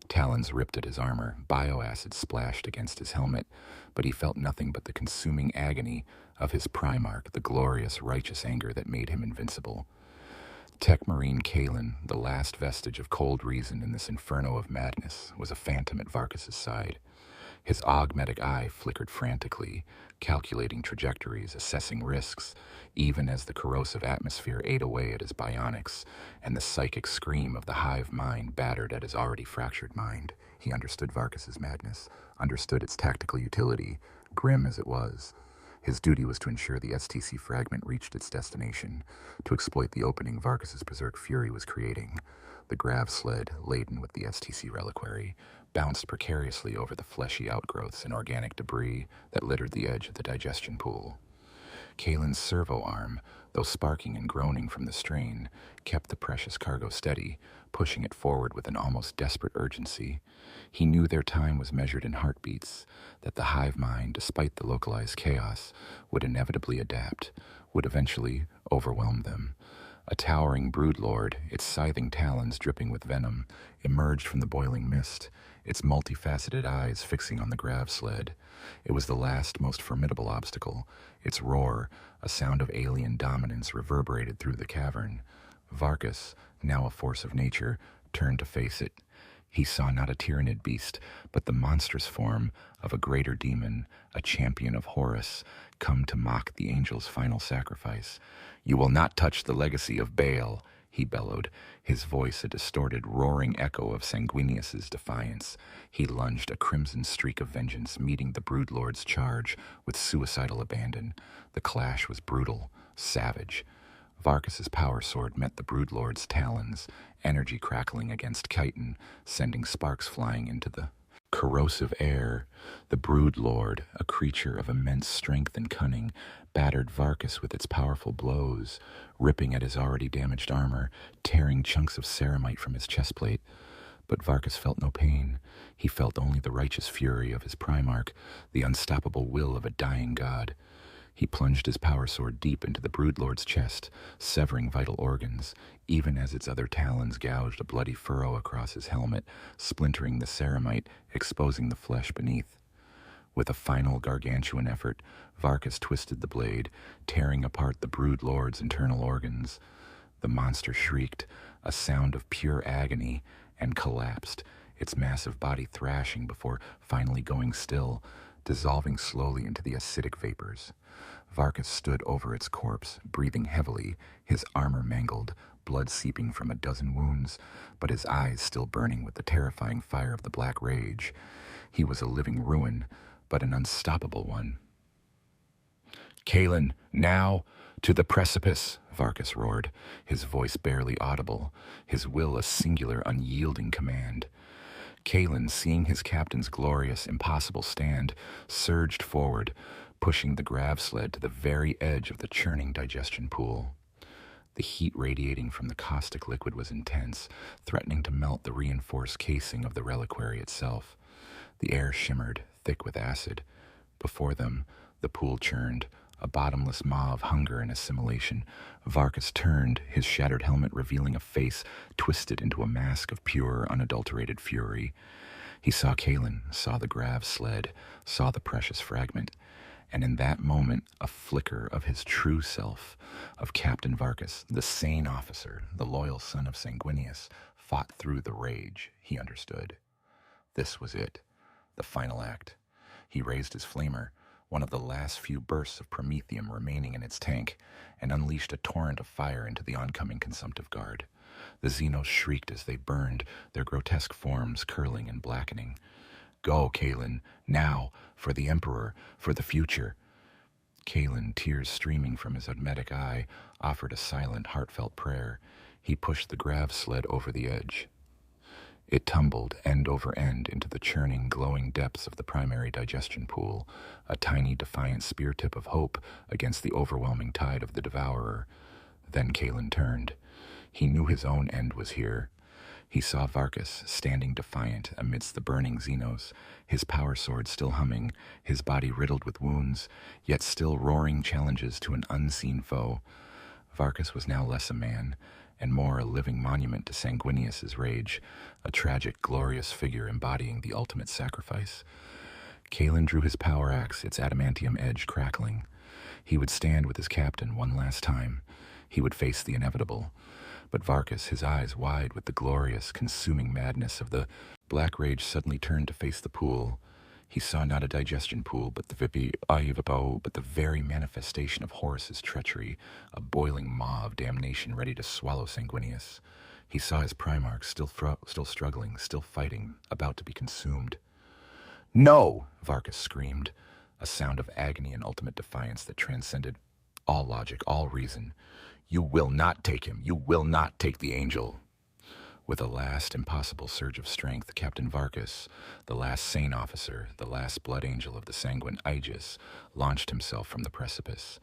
Talons ripped at his armor, bioacid splashed against his helmet, but he felt nothing but the consuming agony of his Primarch, the glorious, righteous anger that made him invincible. Tech Marine Kalen, the last vestige of cold reason in this inferno of madness, was a phantom at Varkas' side. His augmetic eye flickered frantically, calculating trajectories, assessing risks, even as the corrosive atmosphere ate away at his bionics, and the psychic scream of the hive mind battered at his already fractured mind. He understood Varkus's madness, understood its tactical utility, grim as it was. His duty was to ensure the STC fragment reached its destination, to exploit the opening Varkus's berserk fury was creating. The grav sled, laden with the STC reliquary, bounced precariously over the fleshy outgrowths and organic debris that littered the edge of the digestion pool. Kalen's servo arm, though sparking and groaning from the strain, kept the precious cargo steady, pushing it forward with an almost desperate urgency. He knew their time was measured in heartbeats, that the hive mind, despite the localized chaos, would inevitably adapt, would eventually overwhelm them. A towering broodlord, its scything talons dripping with venom, emerged from the boiling mist, its multifaceted eyes fixing on the grav sled. It was the last, most formidable obstacle. Its roar, a sound of alien dominance, reverberated through the cavern. Varkus, now a force of nature, turned to face it. He saw not a Tyranid beast, but the monstrous form of a greater demon, a champion of Horus, come to mock the angel's final sacrifice. "You will not touch the legacy of Baal," he bellowed, his voice a distorted, roaring echo of Sanguinius's defiance. He lunged, a crimson streak of vengeance, meeting the broodlord's charge with suicidal abandon. The clash was brutal, savage. Varkus's power sword met the broodlord's talons, energy crackling against chitin, sending sparks flying into the corrosive air. The broodlord, a creature of immense strength and cunning, battered Varkus with its powerful blows, ripping at his already damaged armor, tearing chunks of ceramite from his chestplate. But Varkus felt no pain. He felt only the righteous fury of his Primarch, the unstoppable will of a dying god. He plunged his power sword deep into the broodlord's chest, severing vital organs, even as its other talons gouged a bloody furrow across his helmet, splintering the ceramite, exposing the flesh beneath. With a final gargantuan effort, Varkus twisted the blade, tearing apart the broodlord's internal organs. The monster shrieked, a sound of pure agony, and collapsed, its massive body thrashing before finally going still, dissolving slowly into the acidic vapors. Varkus stood over its corpse, breathing heavily, his armor mangled, blood seeping from a dozen wounds, but his eyes still burning with the terrifying fire of the black rage. He was a living ruin, but an unstoppable one. "Kalen, now, to the precipice," Varkus roared, his voice barely audible, his will a singular, unyielding command. Kalen, seeing his captain's glorious, impossible stand, surged forward, pushing the grav sled to the very edge of the churning digestion pool. The heat radiating from the caustic liquid was intense, threatening to melt the reinforced casing of the reliquary itself. The air shimmered, thick with acid. Before them, the pool churned, a bottomless maw of hunger and assimilation. Varkus turned, his shattered helmet revealing a face twisted into a mask of pure, unadulterated fury. He saw Kalen, saw the grav sled, saw the precious fragment, and in that moment, a flicker of his true self, of Captain Varkus, the sane officer, the loyal son of Sanguinius, fought through the rage. He understood. This was it, the final act. He raised his flamer, one of the last few bursts of promethium remaining in its tank, and unleashed a torrent of fire into the oncoming consumptive guard. The Xenos shrieked as they burned, their grotesque forms curling and blackening. "Go, Kalen, now, for the Emperor, for the future." Kalen, tears streaming from his admetic eye, offered a silent, heartfelt prayer. He pushed the grav sled over the edge. It tumbled end over end into the churning, glowing depths of the primary digestion pool, a tiny, defiant spear tip of hope against the overwhelming tide of the Devourer. Then Kalen turned. He knew his own end was here. He saw Varkus standing defiant amidst the burning Xenos, his power sword still humming, his body riddled with wounds, yet still roaring challenges to an unseen foe. Varkus was now less a man, and more a living monument to Sanguinius's rage, a tragic, glorious figure embodying the ultimate sacrifice. Kalen drew his power axe, its adamantium edge crackling. He would stand with his captain one last time. He would face the inevitable. But Varkus, his eyes wide with the glorious, consuming madness of the black rage, suddenly turned to face the pool. He saw not a digestion pool, but the very manifestation of Horus's treachery, a boiling maw of damnation ready to swallow Sanguinius. He saw his Primarchs still struggling, still fighting, about to be consumed. "No!" Varkas screamed, a sound of agony and ultimate defiance that transcended all logic, all reason. "You will not take him. You will not take the angel." With a last impossible surge of strength, Captain Varkas, the last sane officer, the last blood angel of the Sanguine Aegis, launched himself from the precipice.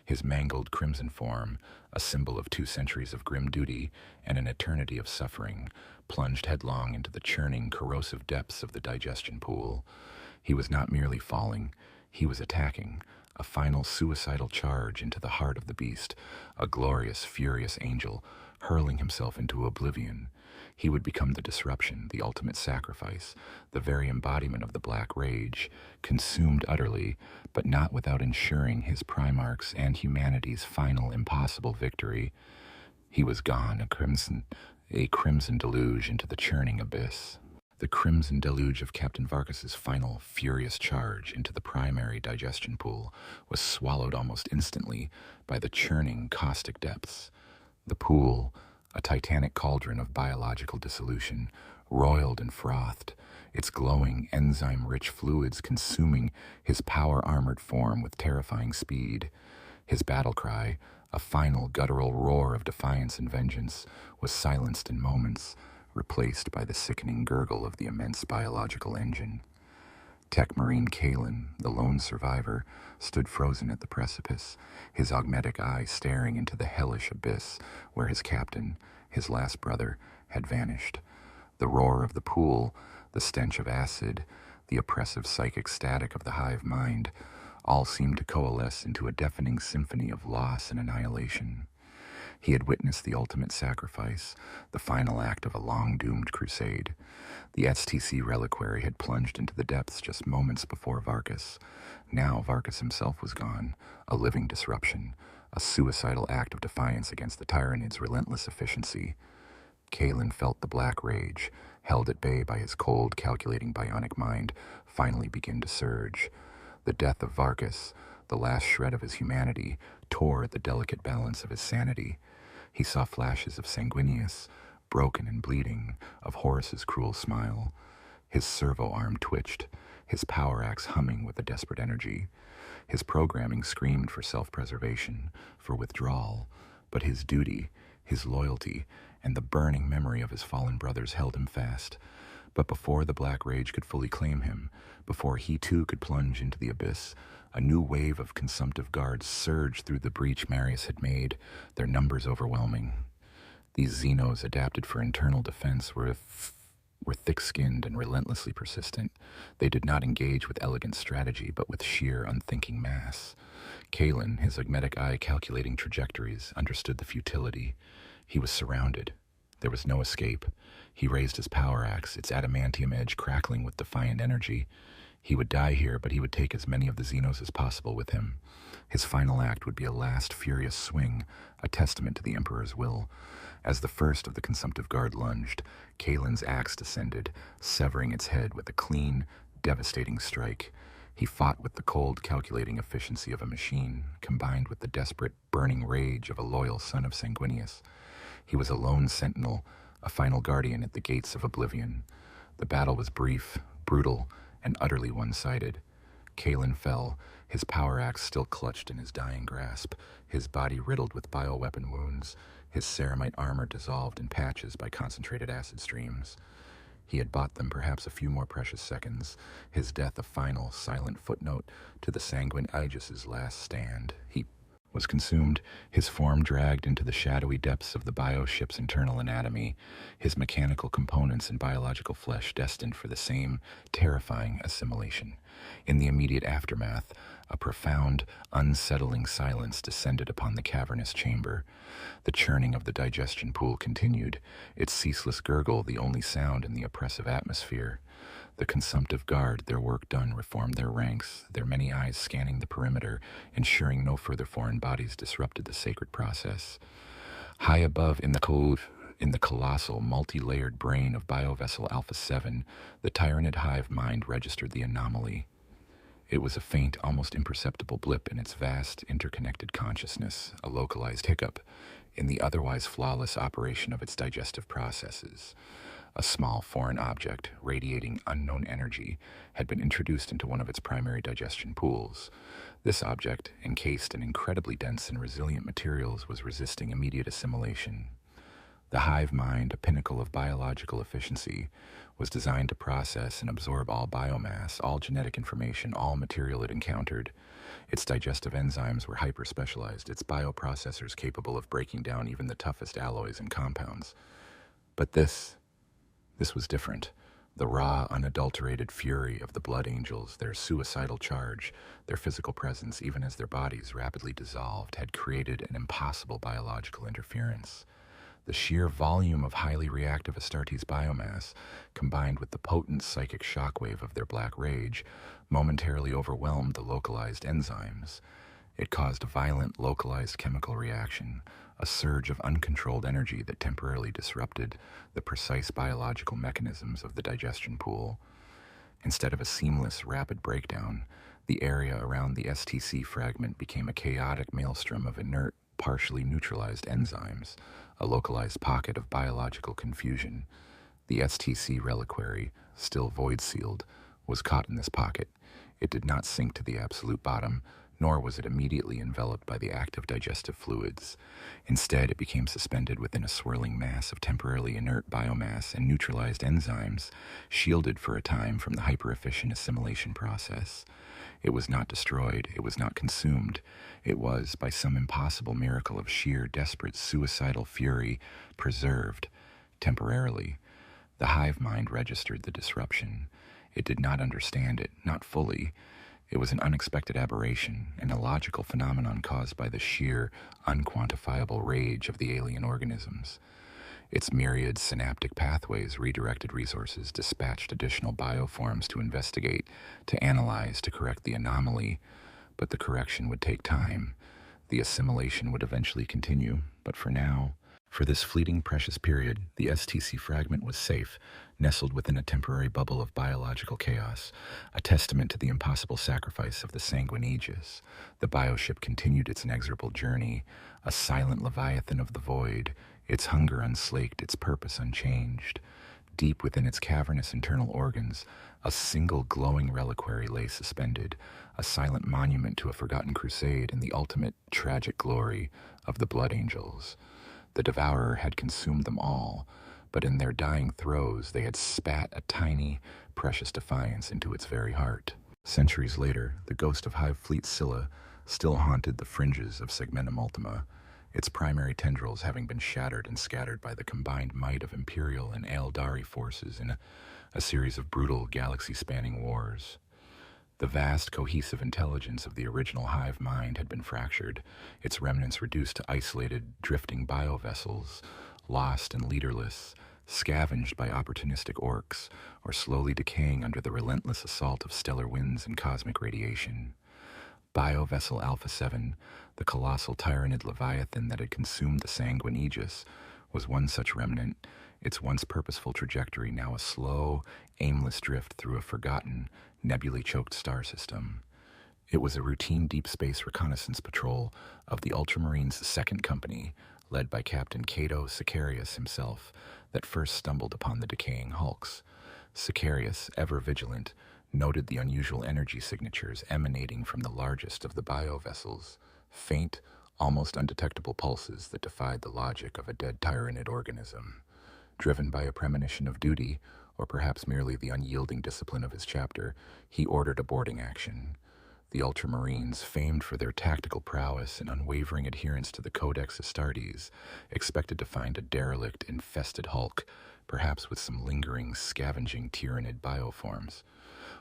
His mangled crimson form, a symbol of 2 centuries of grim duty and an eternity of suffering, plunged headlong into the churning, corrosive depths of the digestion pool. He was not merely falling, he was attacking, a final suicidal charge into the heart of the beast, a glorious, furious angel, hurling himself into oblivion. He would become the disruption, the ultimate sacrifice, the very embodiment of the Black Rage, consumed utterly, but not without ensuring his Primarchs and humanity's final impossible victory. He was gone, a crimson deluge into the churning abyss. The crimson deluge of Captain Varkas's final, furious charge into the primary digestion pool was swallowed almost instantly by the churning, caustic depths. The pool, a titanic cauldron of biological dissolution, roiled and frothed, its glowing, enzyme-rich fluids consuming his power-armored form with terrifying speed. His battle cry, a final guttural roar of defiance and vengeance, was silenced in moments, replaced by the sickening gurgle of the immense biological engine. Tech Marine Kalen, the lone survivor, stood frozen at the precipice, his augmetic eye staring into the hellish abyss where his captain, his last brother, had vanished. The roar of the pool, the stench of acid, the oppressive psychic static of the hive mind, all seemed to coalesce into a deafening symphony of loss and annihilation. He had witnessed the ultimate sacrifice, the final act of a long-doomed crusade. The STC reliquary had plunged into the depths just moments before Varkas. Now Varkas himself was gone, a living disruption, a suicidal act of defiance against the Tyranids' relentless efficiency. Kalen felt the Black Rage, held at bay by his cold, calculating bionic mind, finally begin to surge. The death of Varkas, the last shred of his humanity, tore at the delicate balance of his sanity. He saw flashes of Sanguinius, broken and bleeding, of Horus's cruel smile. His servo arm twitched, his power axe humming with a desperate energy. His programming screamed for self-preservation, for withdrawal, but his duty, his loyalty, and the burning memory of his fallen brothers held him fast. But before the Black Rage could fully claim him, before he too could plunge into the abyss, a new wave of consumptive guards surged through the breach Marius had made, their numbers overwhelming. These Xenos, adapted for internal defense, were thick-skinned and relentlessly persistent. They did not engage with elegant strategy, but with sheer, unthinking mass. Kalen, his augmetic eye calculating trajectories, understood the futility. He was surrounded. There was no escape. He raised his power axe, its adamantium edge crackling with defiant energy. He would die here, but he would take as many of the Xenos as possible with him. His final act would be a last furious swing, a testament to the Emperor's will. As the first of the consumptive guard lunged, Kalen's axe descended, severing its head with a clean, devastating strike. He fought with the cold, calculating efficiency of a machine, combined with the desperate, burning rage of a loyal son of Sanguinius. He was a lone sentinel, a final guardian at the gates of oblivion. The battle was brief, brutal, and utterly one-sided. Kalen fell, his power axe still clutched in his dying grasp, his body riddled with bioweapon wounds, his ceramite armor dissolved in patches by concentrated acid streams. He had bought them perhaps a few more precious seconds, his death a final, silent footnote to the Sanguine Aegis' last stand. He was consumed, his form dragged into the shadowy depths of the bioship's internal anatomy, his mechanical components and biological flesh destined for the same terrifying assimilation. In the immediate aftermath, a profound, unsettling silence descended upon the cavernous chamber. The churning of the digestion pool continued, its ceaseless gurgle the only sound in the oppressive atmosphere. The consumptive guard, their work done, reformed their ranks, their many eyes scanning the perimeter, ensuring no further foreign bodies disrupted the sacred process. High above in the cove, In the colossal, multi-layered brain of Biovessel Alpha 7, the Tyranid Hive mind registered the anomaly. It was a faint, almost imperceptible blip in its vast, interconnected consciousness, a localized hiccup in the otherwise flawless operation of its digestive processes. A small foreign object, radiating unknown energy, had been introduced into one of its primary digestion pools. This object, encased in incredibly dense and resilient materials, was resisting immediate assimilation. The hive mind, a pinnacle of biological efficiency, was designed to process and absorb all biomass, all genetic information, all material it encountered. Its digestive enzymes were hyper-specialized, its bioprocessors capable of breaking down even the toughest alloys and compounds. But this was different. The raw, unadulterated fury of the Blood Angels, their suicidal charge, their physical presence, even as their bodies rapidly dissolved, had created an impossible biological interference. The sheer volume of highly reactive Astartes biomass, combined with the potent psychic shockwave of their black rage, momentarily overwhelmed the localized enzymes. It caused a violent, localized chemical reaction, a surge of uncontrolled energy that temporarily disrupted the precise biological mechanisms of the digestion pool. Instead of a seamless, rapid breakdown, the area around the STC fragment became a chaotic maelstrom of inert, partially neutralized enzymes, a localized pocket of biological confusion. The STC reliquary, still void-sealed, was caught in this pocket. It did not sink to the absolute bottom, nor was it immediately enveloped by the active digestive fluids. Instead, it became suspended within a swirling mass of temporarily inert biomass and neutralized enzymes, shielded for a time from the hyper-efficient assimilation process. It was not destroyed, it was not consumed. It was, by some impossible miracle of sheer, desperate, suicidal fury, preserved, temporarily. The hive mind registered the disruption. It did not understand it, not fully. It was an unexpected aberration, an illogical phenomenon caused by the sheer, unquantifiable rage of the alien organisms. Its myriad synaptic pathways redirected resources, dispatched additional bioforms to investigate, to analyze, to correct the anomaly. But the correction would take time. The assimilation would eventually continue, but for now, for this fleeting precious period, the STC fragment was safe, nestled within a temporary bubble of biological chaos, a testament to the impossible sacrifice of the Sanguine Aegis. The bioship continued its inexorable journey, a silent leviathan of the void, its hunger unslaked, its purpose unchanged. Deep within its cavernous internal organs, a single glowing reliquary lay suspended, a silent monument to a forgotten crusade and the ultimate tragic glory of the Blood Angels. The Devourer had consumed them all, but in their dying throes they had spat a tiny, precious defiance into its very heart. Centuries later, the ghost of Hive Fleet Scylla still haunted the fringes of Segmentum Ultima, its primary tendrils having been shattered and scattered by the combined might of Imperial and Eldari forces in a series of brutal, galaxy-spanning wars. The vast, cohesive intelligence of the original hive mind had been fractured, its remnants reduced to isolated, drifting biovessels, lost and leaderless, scavenged by opportunistic orcs, or slowly decaying under the relentless assault of stellar winds and cosmic radiation. Biovessel Alpha 7, the colossal Tyranid leviathan that had consumed the Sanguine Aegis, was one such remnant, its once purposeful trajectory now a slow, aimless drift through a forgotten, nebulae-choked star system. It was a routine deep space reconnaissance patrol of the Ultramarines' Second Company, led by Captain Cato Sicarius himself, that first stumbled upon the decaying hulks. Sicarius, ever vigilant, noted the unusual energy signatures emanating from the largest of the biovessels, faint, almost undetectable pulses that defied the logic of a dead Tyranid organism. Driven by a premonition of duty, or perhaps merely the unyielding discipline of his chapter, he ordered a boarding action. The Ultramarines, famed for their tactical prowess and unwavering adherence to the Codex Astartes, expected to find a derelict, infested hulk, perhaps with some lingering, scavenging Tyranid bioforms.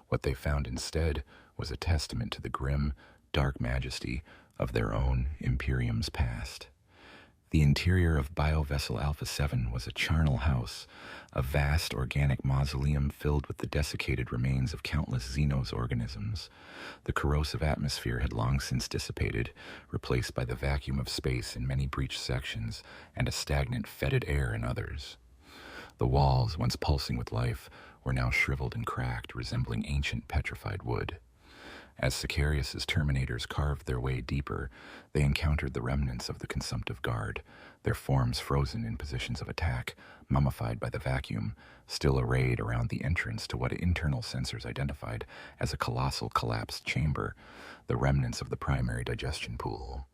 What they found instead was a testament to the grim, dark majesty of their own Imperium's past. The interior of Biovessel Alpha 7 was a charnel house, a vast organic mausoleum filled with the desiccated remains of countless Xenos organisms. The corrosive atmosphere had long since dissipated, replaced by the vacuum of space in many breached sections and a stagnant, fetid air in others. The walls, once pulsing with life, were now shriveled and cracked, resembling ancient petrified wood. As Sicarius's Terminators carved their way deeper, they encountered the remnants of the consumptive guard, their forms frozen in positions of attack, mummified by the vacuum, still arrayed around the entrance to what internal sensors identified as a colossal collapsed chamber, the remnants of the primary digestion pool.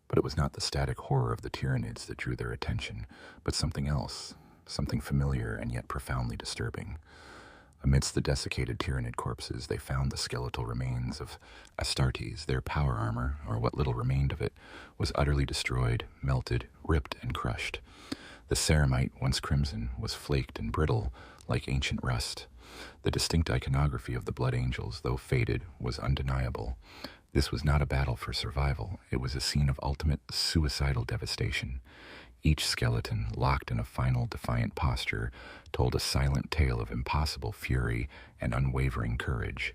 But it was not the static horror of the Tyranids that drew their attention, but something else, something familiar and yet profoundly disturbing. Amidst the desiccated Tyranid corpses, they found the skeletal remains of Astartes. Their power armor, or what little remained of it, was utterly destroyed, melted, ripped, and crushed. The ceramite, once crimson, was flaked and brittle, like ancient rust. The distinct iconography of the Blood Angels, though faded, was undeniable. This was not a battle for survival. It was a scene of ultimate suicidal devastation. Each skeleton, locked in a final defiant posture, told a silent tale of impossible fury and unwavering courage.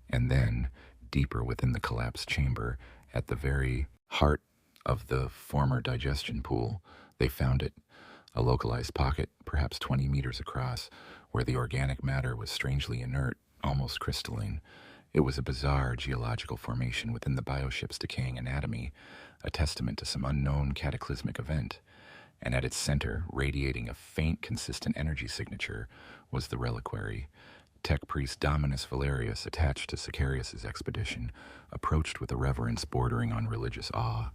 And then, deeper within the collapsed chamber, at the very heart of the former digestion pool, they found it, a localized pocket, perhaps 20 meters across, where the organic matter was strangely inert, almost crystalline. It was a bizarre geological formation within the bioship's decaying anatomy, a testament to some unknown cataclysmic event. And at its center, radiating a faint, consistent energy signature, was the reliquary. Tech priest Dominus Valerius, attached to Sicarius's expedition, approached with a reverence bordering on religious awe.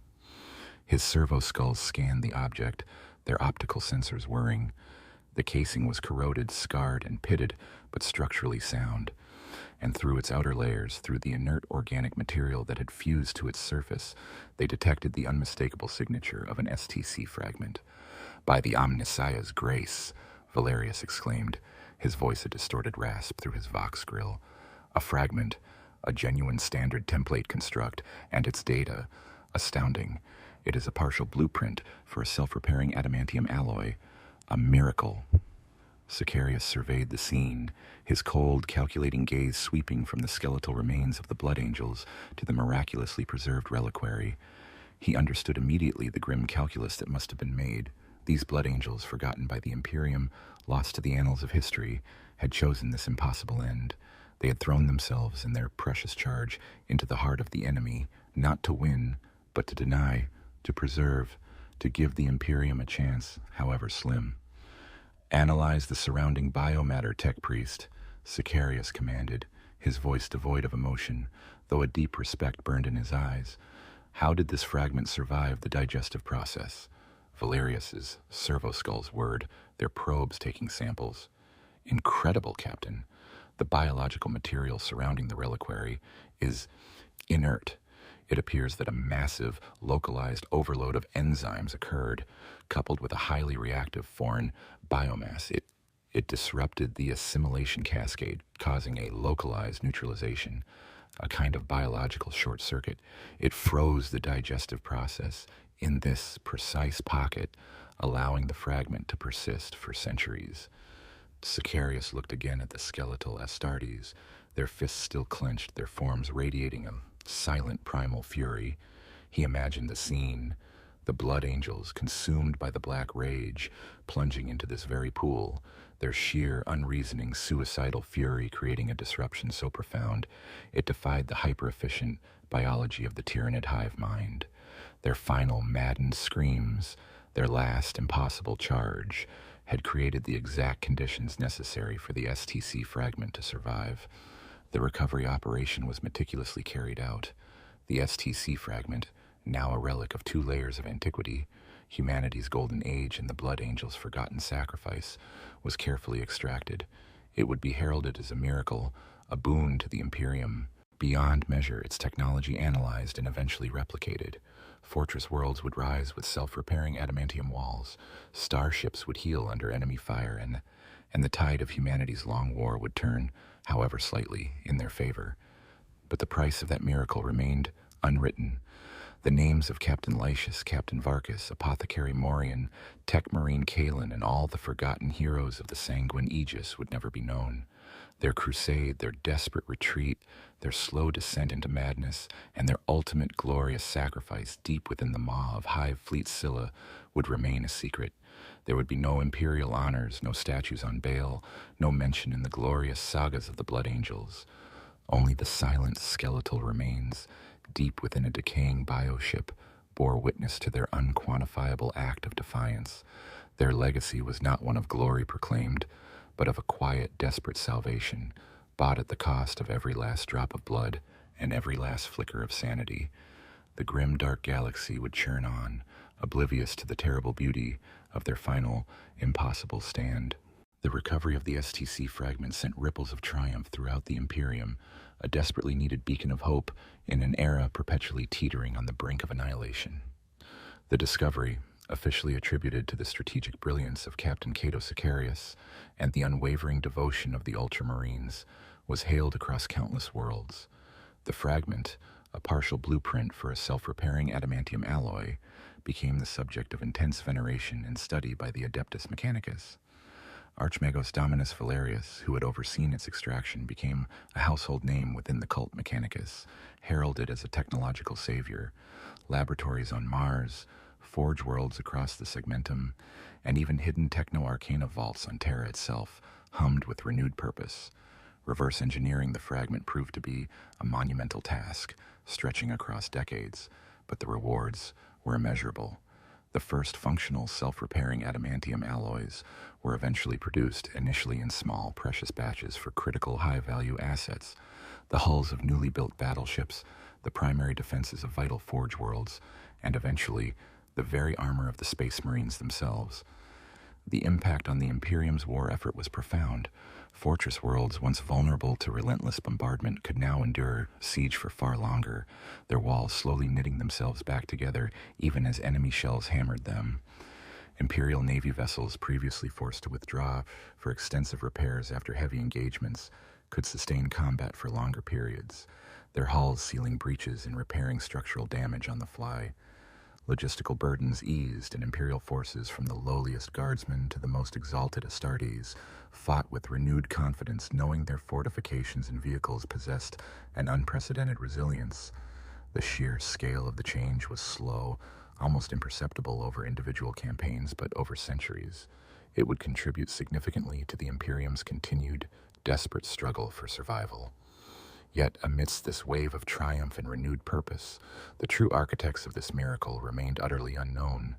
His servo skulls scanned the object, their optical sensors whirring. The casing was corroded, scarred, and pitted, but structurally sound. And through its outer layers, through the inert organic material that had fused to its surface, they detected the unmistakable signature of an STC fragment. "By the Omnissiah's grace," Valerius exclaimed, his voice a distorted rasp through his vox grill. "A fragment, a genuine standard template construct, and its data, astounding. It is a partial blueprint for a self-repairing adamantium alloy. A miracle." Sicarius surveyed the scene, his cold, calculating gaze sweeping from the skeletal remains of the Blood Angels to the miraculously preserved reliquary. He understood immediately the grim calculus that must have been made. These Blood Angels, forgotten by the Imperium, lost to the annals of history, had chosen this impossible end. They had thrown themselves and their precious charge into the heart of the enemy, not to win, but to deny, to preserve, to give the Imperium a chance, however slim. "Analyze the surrounding biomatter, tech priest," Sicarius commanded, his voice devoid of emotion, though a deep respect burned in his eyes. How did this fragment survive the digestive process? Valerius's servo skulls whirred, their probes taking samples. "Incredible, Captain. The biological material surrounding the reliquary is inert. It appears that a massive, localized overload of enzymes occurred, coupled with a highly reactive foreign biomass. It disrupted the assimilation cascade, causing a localized neutralization, a kind of biological short circuit. It froze the digestive process in this precise pocket, allowing the fragment to persist for centuries." Sicarius looked again at the skeletal Astartes, their fists still clenched, their forms radiating a silent primal fury. He imagined the scene, the Blood Angels, consumed by the black rage, plunging into this very pool, their sheer, unreasoning, suicidal fury creating a disruption so profound it defied the hyper-efficient biology of the Tyranid Hive mind. Their final maddened screams, their last impossible charge, had created the exact conditions necessary for the STC fragment to survive. The recovery operation was meticulously carried out. The STC fragment, now a relic of 2 layers of antiquity, humanity's golden age and the Blood Angels' forgotten sacrifice, was carefully extracted. It would be heralded as a miracle, a boon to the Imperium. Beyond measure, its technology analyzed and eventually replicated. Fortress worlds would rise with self-repairing adamantium walls. Starships would heal under enemy fire, and the tide of humanity's long war would turn, however slightly, in their favor. But the price of that miracle remained unwritten. The names of Captain Lycius, Captain Varkus, Apothecary Morian, Tech Marine Kalen, and all the forgotten heroes of the Sanguine Aegis would never be known. Their crusade, their desperate retreat, their slow descent into madness, and their ultimate glorious sacrifice deep within the maw of Hive Fleet Scylla would remain a secret. There would be no imperial honors, no statues on Baal, no mention in the glorious sagas of the Blood Angels. Only the silent skeletal remains, deep within a decaying bioship, bore witness to their unquantifiable act of defiance. Their legacy was not one of glory proclaimed, but of a quiet, desperate salvation, bought at the cost of every last drop of blood and every last flicker of sanity. The grim, dark galaxy would churn on, oblivious to the terrible beauty of their final, impossible stand. The recovery of the STC fragment sent ripples of triumph throughout the Imperium, a desperately needed beacon of hope in an era perpetually teetering on the brink of annihilation. The discovery, officially attributed to the strategic brilliance of Captain Cato Sicarius and the unwavering devotion of the Ultramarines, was hailed across countless worlds. The fragment, a partial blueprint for a self-repairing adamantium alloy, became the subject of intense veneration and study by the Adeptus Mechanicus. Archmagos Dominus Valerius, who had overseen its extraction, became a household name within the cult Mechanicus, heralded as a technological savior. Laboratories on Mars, forge worlds across the segmentum, and even hidden techno-arcana vaults on Terra itself hummed with renewed purpose. Reverse engineering the fragment proved to be a monumental task, stretching across decades, but the rewards were immeasurable. The first functional self-repairing adamantium alloys were eventually produced, initially in small, precious batches for critical high-value assets, the hulls of newly built battleships, the primary defenses of vital forge worlds, and eventually the very armor of the Space Marines themselves. The impact on the Imperium's war effort was profound. Fortress worlds, once vulnerable to relentless bombardment, could now endure siege for far longer, their walls slowly knitting themselves back together even as enemy shells hammered them. Imperial Navy vessels, previously forced to withdraw for extensive repairs after heavy engagements, could sustain combat for longer periods, their hulls sealing breaches and repairing structural damage on the fly. Logistical burdens eased, and Imperial forces, from the lowliest guardsmen to the most exalted Astartes, fought with renewed confidence, knowing their fortifications and vehicles possessed an unprecedented resilience. The sheer scale of the change was slow, almost imperceptible over individual campaigns, but over centuries. It would contribute significantly to the Imperium's continued, desperate struggle for survival. Yet, amidst this wave of triumph and renewed purpose, the true architects of this miracle remained utterly unknown,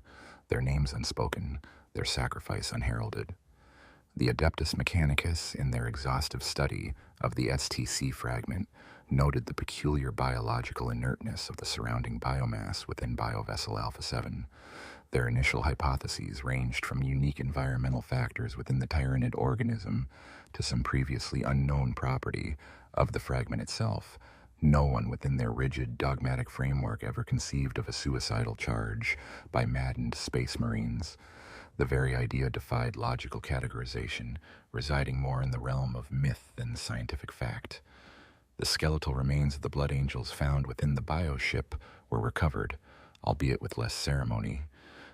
their names unspoken, their sacrifice unheralded. The Adeptus Mechanicus, in their exhaustive study of the STC fragment, noted the peculiar biological inertness of the surrounding biomass within Biovessel Alpha 7. Their initial hypotheses ranged from unique environmental factors within the Tyranid organism to some previously unknown property of the fragment itself. No one within their rigid, dogmatic framework ever conceived of a suicidal charge by maddened space marines. The very idea defied logical categorization, residing more in the realm of myth than scientific fact. The skeletal remains of the Blood Angels found within the bioship were recovered, albeit with less ceremony.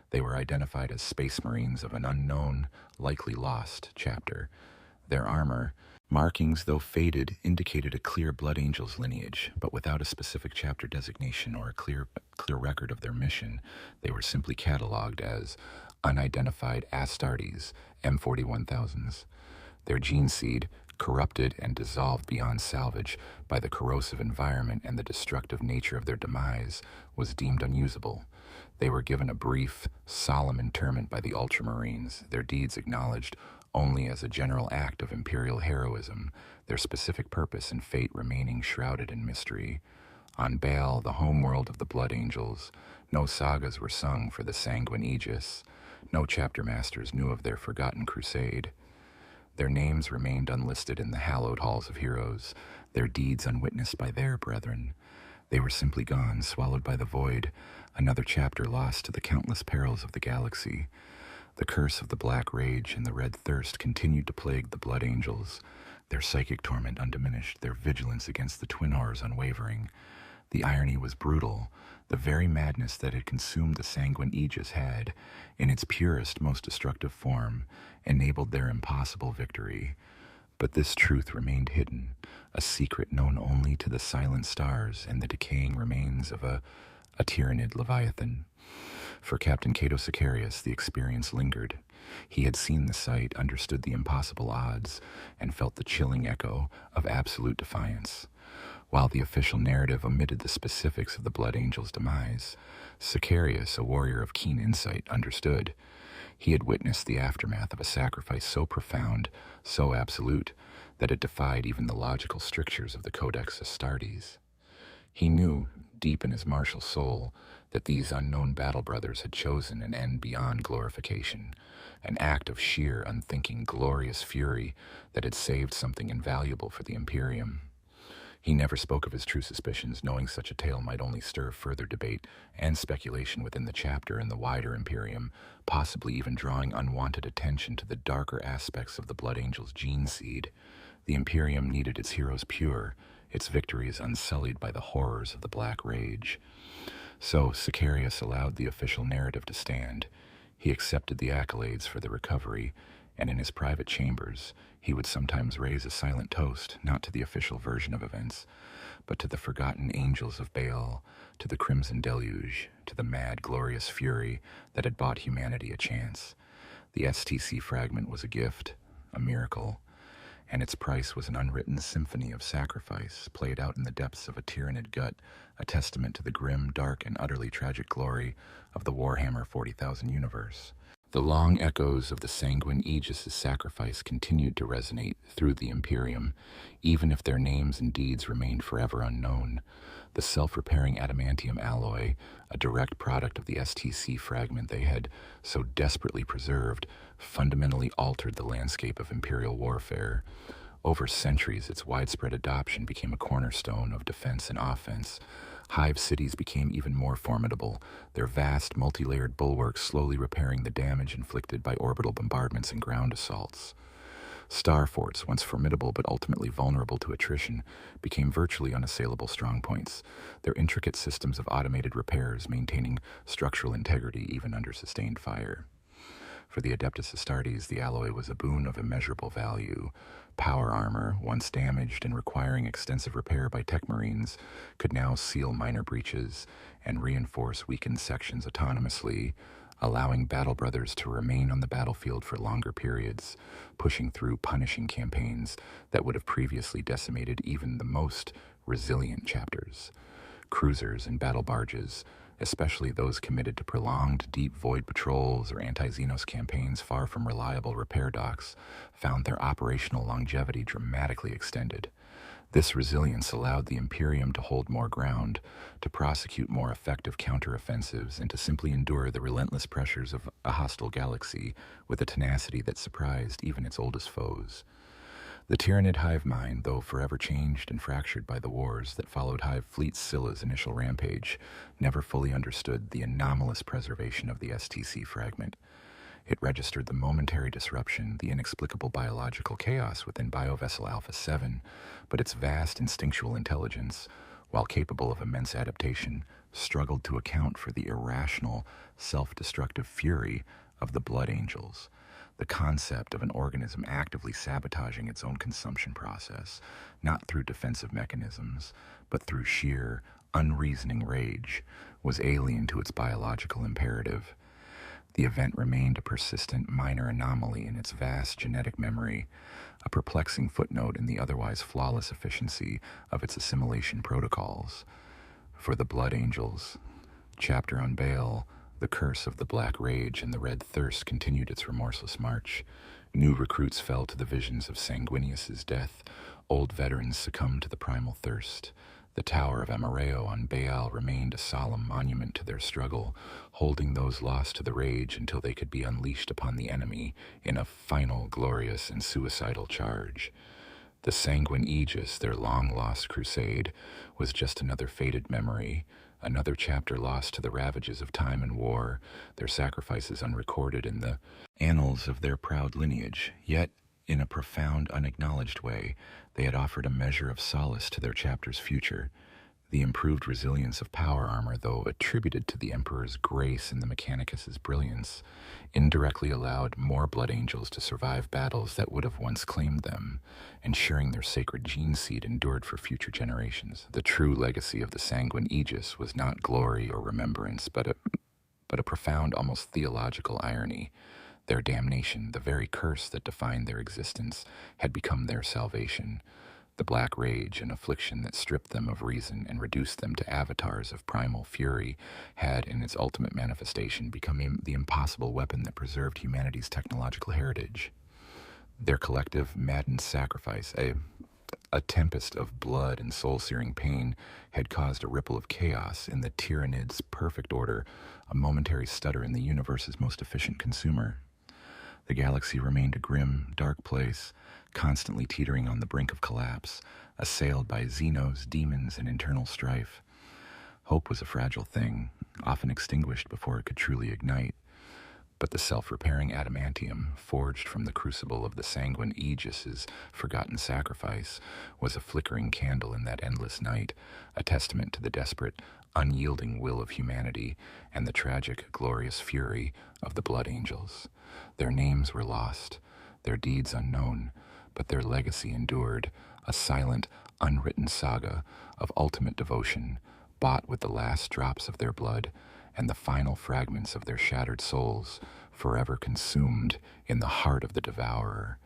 They were identified as space marines of an unknown, likely lost chapter. Their armor, markings though faded, indicated a clear Blood Angels lineage, but without a specific chapter designation or a clear record of their mission. They were simply cataloged as unidentified Astartes, M41,000s. Their gene seed, corrupted and dissolved beyond salvage by the corrosive environment and the destructive nature of their demise, was deemed unusable. They were given a brief, solemn interment by the Ultramarines, their deeds acknowledged only as a general act of imperial heroism, their specific purpose and fate remaining shrouded in mystery. On Baal, the homeworld of the Blood Angels, no sagas were sung for the Sanguine Aegis. No chapter masters knew of their forgotten crusade. Their names remained unlisted in the hallowed halls of heroes, their deeds unwitnessed by their brethren. They were simply gone, swallowed by the void, another chapter lost to the countless perils of the galaxy. The curse of the Black Rage and the Red Thirst continued to plague the Blood Angels, their psychic torment undiminished, their vigilance against the twin horrors unwavering. The irony was brutal. The very madness that had consumed the Sanguine Aegis had, in its purest, most destructive form, enabled their impossible victory. But this truth remained hidden, a secret known only to the silent stars and the decaying remains of a Tyranid Leviathan. For Captain Cato Sicarius, the experience lingered. He had seen the sight, understood the impossible odds, and felt the chilling echo of absolute defiance. While the official narrative omitted the specifics of the Blood Angel's demise, Sicarius, a warrior of keen insight, understood. He had witnessed the aftermath of a sacrifice so profound, so absolute, that it defied even the logical strictures of the Codex Astartes. He knew, deep in his martial soul, that these unknown battle brothers had chosen an end beyond glorification, an act of sheer, unthinking, glorious fury that had saved something invaluable for the Imperium. He never spoke of his true suspicions, knowing such a tale might only stir further debate and speculation within the chapter and the wider Imperium, possibly even drawing unwanted attention to the darker aspects of the Blood Angel's gene seed. The Imperium needed its heroes pure, its victories unsullied by the horrors of the Black Rage. So Sicarius allowed the official narrative to stand. He accepted the accolades for the recovery, and in his private chambers, he would sometimes raise a silent toast, not to the official version of events, but to the forgotten angels of Baal, to the crimson deluge, to the mad, glorious fury that had bought humanity a chance. The STC fragment was a gift, a miracle, and its price was an unwritten symphony of sacrifice played out in the depths of a Tyranid gut, a testament to the grim, dark, and utterly tragic glory of the Warhammer 40,000 universe. The long echoes of the Sanguine Aegis' sacrifice continued to resonate through the Imperium, even if their names and deeds remained forever unknown. The self-repairing adamantium alloy, a direct product of the STC fragment they had so desperately preserved, fundamentally altered the landscape of Imperial warfare. Over centuries, its widespread adoption became a cornerstone of defense and offense. Hive cities became even more formidable, their vast, multi-layered bulwarks slowly repairing the damage inflicted by orbital bombardments and ground assaults. Star forts, once formidable but ultimately vulnerable to attrition, became virtually unassailable strongpoints, their intricate systems of automated repairs maintaining structural integrity even under sustained fire. For the Adeptus Astartes, the alloy was a boon of immeasurable value. Power armor, once damaged and requiring extensive repair by tech marines, could now seal minor breaches and reinforce weakened sections autonomously, allowing battle brothers to remain on the battlefield for longer periods, pushing through punishing campaigns that would have previously decimated even the most resilient chapters. Cruisers and battle barges, especially those committed to prolonged deep void patrols or anti-Xenos campaigns far from reliable repair docks, found their operational longevity dramatically extended. This resilience allowed the Imperium to hold more ground, to prosecute more effective counteroffensives, and to simply endure the relentless pressures of a hostile galaxy with a tenacity that surprised even its oldest foes. The Tyranid Hive mind, though forever changed and fractured by the wars that followed Hive Fleet Scylla's initial rampage, never fully understood the anomalous preservation of the STC fragment. It registered the momentary disruption, the inexplicable biological chaos within Biovessel Alpha 7, but its vast instinctual intelligence, while capable of immense adaptation, struggled to account for the irrational, self-destructive fury of the Blood Angels. The concept of an organism actively sabotaging its own consumption process, not through defensive mechanisms, but through sheer, unreasoning rage, was alien to its biological imperative. The event remained a persistent minor anomaly in its vast genetic memory, a perplexing footnote in the otherwise flawless efficiency of its assimilation protocols. For the Blood Angels, chapter on Baal, the curse of the Black Rage and the Red Thirst continued its remorseless march. New recruits fell to the visions of Sanguinius's death. Old veterans succumbed to the primal thirst. The Tower of Amareo on Baal remained a solemn monument to their struggle, holding those lost to the rage until they could be unleashed upon the enemy in a final, glorious, and suicidal charge. The Sanguine Aegis, their long-lost crusade, was just another faded memory, another chapter lost to the ravages of time and war, their sacrifices unrecorded in the annals of their proud lineage. Yet, in a profound, unacknowledged way, they had offered a measure of solace to their chapter's future. The improved resilience of power armor, though attributed to the Emperor's grace and the Mechanicus's brilliance, indirectly allowed more Blood Angels to survive battles that would have once claimed them, ensuring their sacred gene seed endured for future generations. The true legacy of the Sanguine Aegis was not glory or remembrance, but a profound, almost theological irony. Their damnation, the very curse that defined their existence, had become their salvation. The black rage and affliction that stripped them of reason and reduced them to avatars of primal fury had, in its ultimate manifestation, become the impossible weapon that preserved humanity's technological heritage. Their collective, maddened sacrifice, a tempest of blood and soul-searing pain, had caused a ripple of chaos in the Tyranids' perfect order, a momentary stutter in the universe's most efficient consumer. The galaxy remained a grim, dark place, constantly teetering on the brink of collapse, assailed by Xenos, demons, and internal strife. Hope was a fragile thing, often extinguished before it could truly ignite. But the self-repairing adamantium, forged from the crucible of the Sanguine Aegis's forgotten sacrifice, was a flickering candle in that endless night, a testament to the desperate, unyielding will of humanity and the tragic, glorious fury of the Blood Angels. Their names were lost, their deeds unknown, but their legacy endured, a silent, unwritten saga of ultimate devotion, bought with the last drops of their blood and the final fragments of their shattered souls, forever consumed in the heart of the Devourer.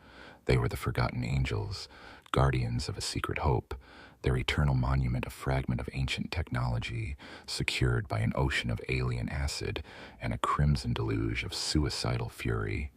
They were the forgotten angels, guardians of a secret hope, their eternal monument a fragment of ancient technology, secured by an ocean of alien acid and a crimson deluge of suicidal fury.